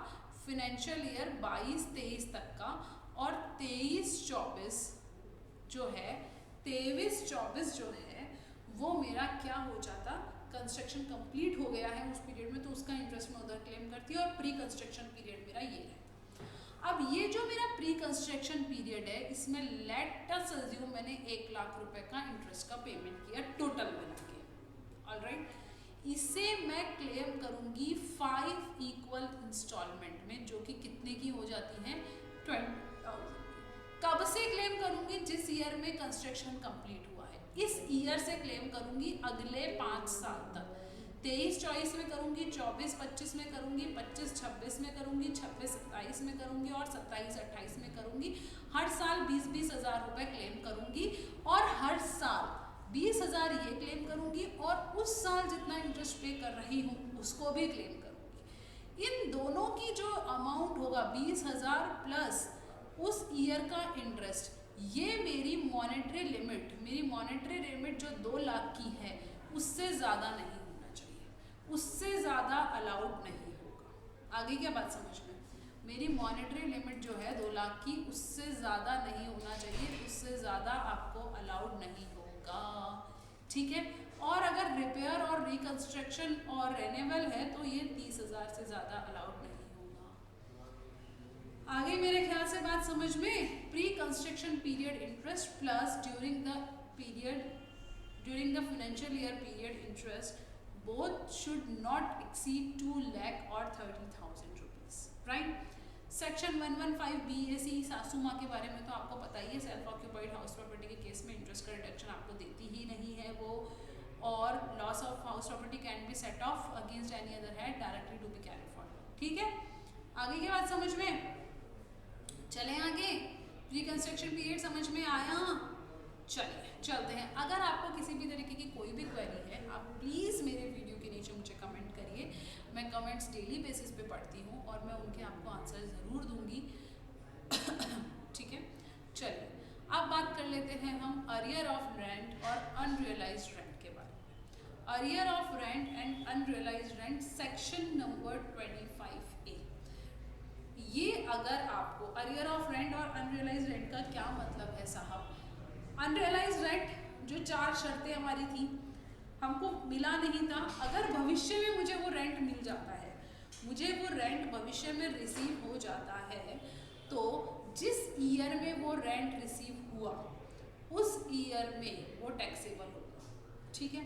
फाइनेंशियल ईयर 22-23 तक का, और 23-24 जो है 23-24 जो है वो मेरा क्या हो जाता, कंस्ट्रक्शन कंप्लीट हो गया है उस पीरियड में, तो उसका इंटरेस्ट मैं उधर क्लेम करती हूँ, और प्री कंस्ट्रक्शन पीरियड मेरा ये रहता। अब ये जो मेरा प्री कंस्ट्रक्शन पीरियड है, इसमें लेट अस अज्यूम मैंने 1 लाख रुपए का इंटरेस्ट का पेमेंट किया टोटल मिला के। ऑलराइट, इसे मैं क्लेम करूंगी 5 इक्वल इंस्टॉलमेंट में, जो कि कितने की हो जाती हैं? 20,000। कब से क्लेम करूंगी? जिस ईयर में कंस्ट्रक्शन कंप्लीट हुआ है, इस ईयर से क्लेम करूंगी अगले 5 साल तक। 23-24 में करूंगी, 24-25 में करूंगी, 25-26 में करूंगी, 26-27 में करूंगी, और 27-28 में करूंगी। हर साल 20-20 हज़ार रुपए क्लेम करूंगी, और हर साल 20,000 ये क्लेम करूंगी, और उस साल जितना इंटरेस्ट पे कर रही हूँ उसको भी क्लेम करूंगी। इन दोनों की जो अमाउंट होगा 20,000 प्लस उस ईयर का इंटरेस्ट, ये मेरी मॉनेटरी लिमिट जो 2 लाख की है उससे ज़्यादा नहीं होना चाहिए, उससे ज़्यादा अलाउड नहीं होगा। आगे क्या बात समझ में? मेरी मॉनेटरी लिमिट जो है 2 लाख की, उससे ज़्यादा नहीं होना चाहिए, उससे ज़्यादा आपको अलाउड नहीं होगा, ठीक है। और अगर रिपेयर और रिकंस्ट्रक्शन और रेन्यूअल है तो ये 30,000 से ज़्यादा अलाउड नहीं होगा। आगे मेरे ख्याल से बात समझ में? Pre construction period interest plus during the financial year period interest both should not exceed 2 lakh और 30,000 रुपीज, राइट। सेक्शन 115 BAC सासू माँ के बारे में तो आपको पता ही है, सेल्फ ऑक्यूपाइड हाउस प्रॉपर्टी के केस में इंटरेस्ट का रिडक्शन आपको देती ही नहीं है वो, और loss of house property can be set off against any other head directly to be carried forward, ठीक है। आगे की बात समझ में? चलें आगे। प्री कंस्ट्रक्शन पीरियड समझ में आया? चलिए चलते हैं। अगर आपको किसी भी तरीके की कोई भी क्वेरी है, आप प्लीज़ मेरे वीडियो के नीचे मुझे कमेंट करिए। मैं कमेंट्स डेली बेसिस पे पढ़ती हूँ और मैं उनके आपको आंसर ज़रूर दूंगी, ठीक है। चलिए अब बात कर लेते हैं हम अरियर ऑफ रेंट और अनरियलाइज्ड रेंट के बारे में। Arrear of rent and unrealised rent section number 25A। ये अगर आपको अरियर ऑफ रेंट और अनरियलाइज्ड रेंट का क्या मतलब है साहब? अनरियलाइज्ड रेंट जो 4 शर्तें हमारी थी, हमको मिला नहीं था, अगर भविष्य में मुझे वो रेंट मिल जाता है, मुझे वो रेंट भविष्य में रिसीव हो जाता है, तो जिस ईयर में वो रेंट रिसीव हुआ उस ईयर में वो टैक्सेबल होगा, ठीक है।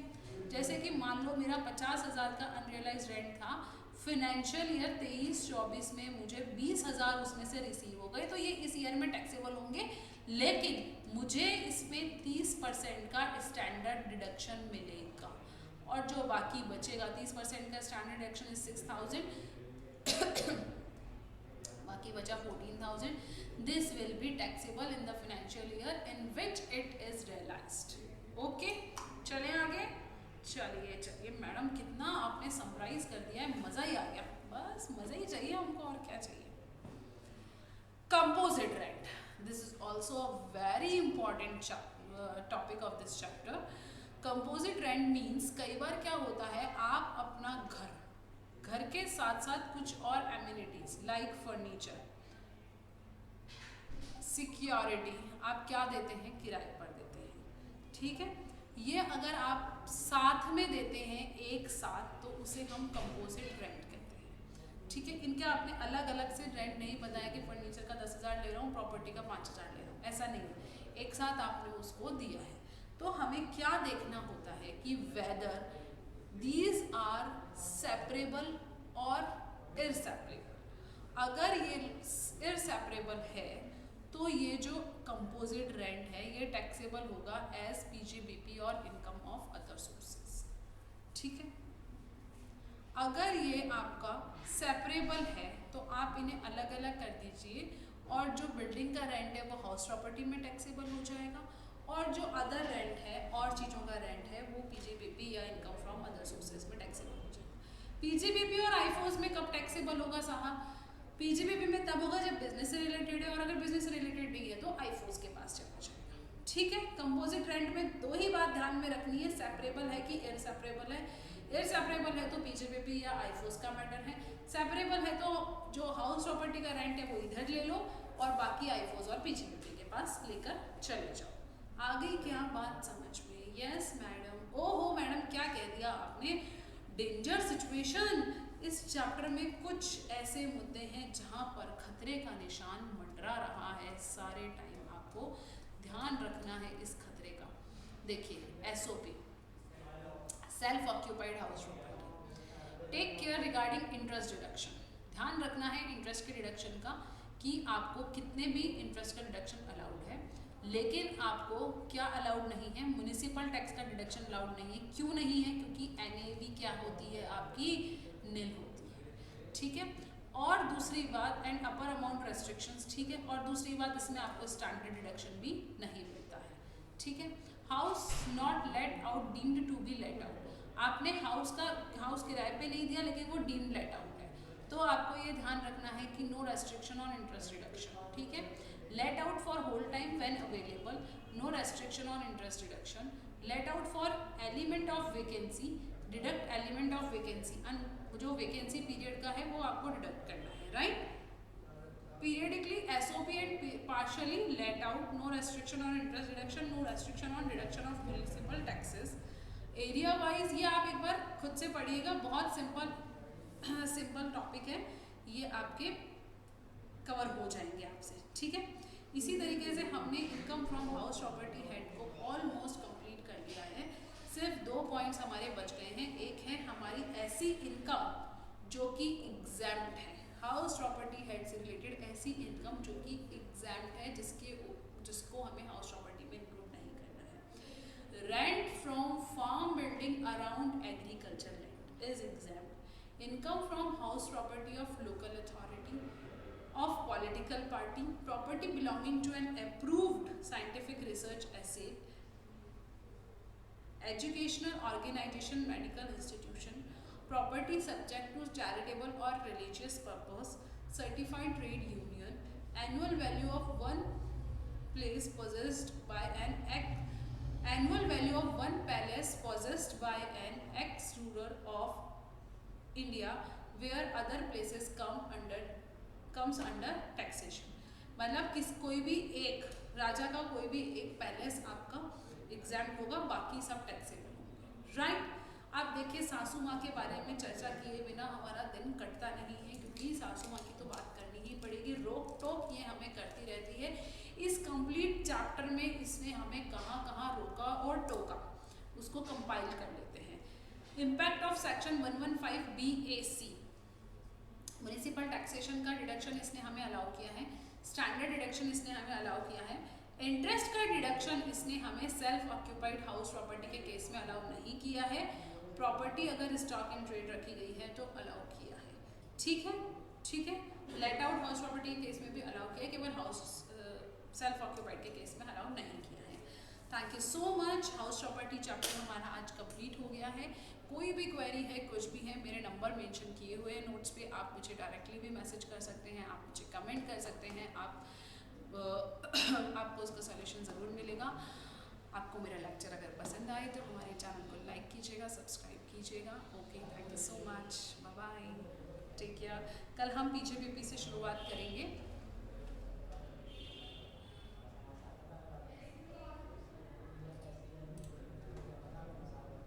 जैसे कि मान लो मेरा 50,000 का अनरियलाइज्ड रेंट था फाइनेंशियल ईयर 23-24 में मुझे 20,000 उसमें से रिसीव हो गए, तो ये इस ईयर में टैक्सेबल होंगे, लेकिन मुझे इसमें 30% का स्टैंडर्ड डिडक्शन मिलेगा, और जो बाकी बचेगा 30% का स्टैंडर्ड डिडक्शन इज 6,000 बाकी बचा 14,000, this will be taxable in the financial year in which it is realised. Okay, चलें आगे। चलिए मैडम, कितना आपने समराइज कर दिया है, मजा ही आ गया, बस मजा ही चाहिए हमको, और क्या चाहिए। Composite rent, this is also a very important topic of this chapter. Composite rent means कई बार क्या होता है, आप अपना घर के साथ साथ कुछ और एमिनिटीज लाइक फर्नीचर, सिक्योरिटी, आप क्या देते हैं, किराए पर देते हैं, ठीक है। ये अगर आप साथ में देते हैं एक साथ, तो उसे हम कंपोजिट रेंट कहते हैं, ठीक है। इनके आपने अलग अलग से रेंट नहीं बताया कि फर्नीचर का 10,000 ले रहा हूँ, प्रॉपर्टी का 5,000 ले रहा हूँ, ऐसा नहीं है, एक साथ आपने उसको दिया है। तो हमें क्या देखना होता है कि वेदर दीज आर सेपरेबल और इरसेपरेबल। अगर ये इरसेपरेबल है तो ये जो कंपोजिट रेंट है ये टैक्सेबल होगा एज पीजीबीपी और इनकम ऑफ अदर सोर्सेस, ठीक है। अगर ये आपका सेपरेबल है तो आप इन्हें अलग अलग कर दीजिए, और जो बिल्डिंग का रेंट है वो हाउस प्रॉपर्टी में टैक्सेबल हो जाएगा, और जो अदर रेंट है और चीज़ों का रेंट है वो पीजीबीपी या इनकम फ्रॉम अदर सोर्सेज में टैक्सेबल हो जाएगा। पीजीबीपी और आईफोस में कब टैक्सेबल होगा साहब, पीजीबीपी में तब होगा जब बिजनेस से रिलेटेड है, और अगर बिजनेस से रिलेटेड नहीं है तो आईफोस के पास चला जाएगा, ठीक है। कंपोजिट रेंट में दो ही बात ध्यान में रखनी है, सेपरेबल है कि इरसेपरेबल है। इरसेपरेबल है तो पीजीबीपी या आईफोस का मैटर है, सेपरेबल है तो जो हाउस प्रॉपर्टी का रेंट है वो इधर ले लो, और बाकी आईफोस और पीजीबीपी के पास लेकर चले जाओ। आगे क्या बात समझ में, यस मैडम, ओहो मैडम क्या कह दिया आपने, डेंजर सिचुएशन। इस चैप्टर में कुछ ऐसे मुद्दे हैं जहां पर खतरे का निशान मंडरा रहा है, सारे टाइम आपको ध्यान रखना है इस खतरे का। देखिए SOP, self occupied house property, take care regarding interest deduction, ध्यान रखना है इंटरेस्ट के डिडक्शन का कि आपको कितने भी इंटरेस्ट का डिडक्शन अलाउड है, लेकिन आपको क्या अलाउड नहीं है, म्युनिसिपल टैक्स का डिडक्शन अलाउड नहीं है। क्यों नहीं है, क्योंकि एनएवी क्या होती है आपकी, नील होती है, ठीक है। और दूसरी बात, एंड अपर अमाउंट रेस्ट्रिक्शंस, ठीक है। और दूसरी बात, इसमें आपको स्टैंडर्ड डिडक्शन भी नहीं मिलता है, ठीक है। House not let out deemed to be let out, आपने हाउस किराए पे नहीं दिया लेकिन वो डीम्ड लेट आउट है, तो आपको ये ध्यान रखना है कि no restriction on interest deduction, ठीक है। Let out for whole time when available, no restriction on interest deduction. Let out for element of vacancy, deduct element of vacancy, जो वैकेंसी पीरियड का है वो आपको डिडक्ट करना है, right. Periodically SOP and partially let out, no restriction on interest deduction, no restriction on deduction of municipal taxes. Area wise ये आप एक बार खुद से पढ़िएगा, बहुत सिंपल टॉपिक है, ये आपके कवर हो जाएंगे आपसे, ठीक है। इसी तरीके से हमने income from house property head को ऑलमोस्ट कंप्लीट कर लिया है, सिर्फ 2 पॉइंट्स हमारे बच गए हैं। एक है हमारी ऐसी इनकम जो कि एग्जैम्प्ट है, हाउस प्रॉपर्टी हेड से रिलेटेड ऐसी इनकम जो कि एग्जैम्प्ट है, जिसको हमें हाउस प्रॉपर्टी में इंक्लूड नहीं करना है। Rent from farm building around agriculture land is exempt. Income from house property of local authority, of political party, property belonging to an approved scientific research essay, educational organization, medical institution, property subject to charitable or religious purpose, certified trade union, annual value of one place possessed by an annual value of one palace possessed by an ex-ruler of India where other places comes under taxation। मतलब कोई भी एक राजा का कोई भी एक palace आपका एग्जैम्प्ट होगा, बाकी सब टैक्सेबल होंगे, राइट। आप देखिए सासू माँ के बारे में चर्चा किए बिना हमारा दिन कटता नहीं है, क्योंकि सासू माँ की तो बात करनी ही पड़ेगी, रोक टोक ये हमें करती रहती है। इस कंप्लीट चैप्टर में इसने हमें कहाँ कहाँ रोका और टोका, उसको कंपाइल कर लेते हैं। Impact of section 115 BAC, municipal taxation का डिडक्शन इसने हमें अलाउ किया है, स्टैंडर्ड डिडक्शन इसने हमें अलाउ किया है, इंटरेस्ट का डिडक्शन इसने हमें सेल्फ ऑक्यूपाइड हाउस प्रॉपर्टी के केस में अलाउ नहीं किया है, प्रॉपर्टी अगर स्टॉक इन ट्रेड रखी गई है तो अलाउ किया है। ठीक है, ठीक है। लेट आउट हाउस प्रॉपर्टी के केस में भी अलाउ किया है, केवल हाउस सेल्फ ऑक्यूपाइड के केस में अलाउ नहीं किया है। Thank you so much. House property chapter हमारा आज कंप्लीट हो गया है। कोई भी क्वेरी है, कुछ भी है, मेरे नंबर मेंशन किए हुए हैं नोट्स पे, आप मुझे डायरेक्टली भी मैसेज कर सकते हैं, आप मुझे कमेंट कर सकते हैं, आपको उसका सॉल्यूशन ज़रूर मिलेगा। आपको मेरा लेक्चर अगर पसंद आए तो हमारे चैनल को लाइक कीजिएगा, सब्सक्राइब कीजिएगा। Okay, thank you so much, bye bye, take care. कल हम पीछे बीपी से शुरुआत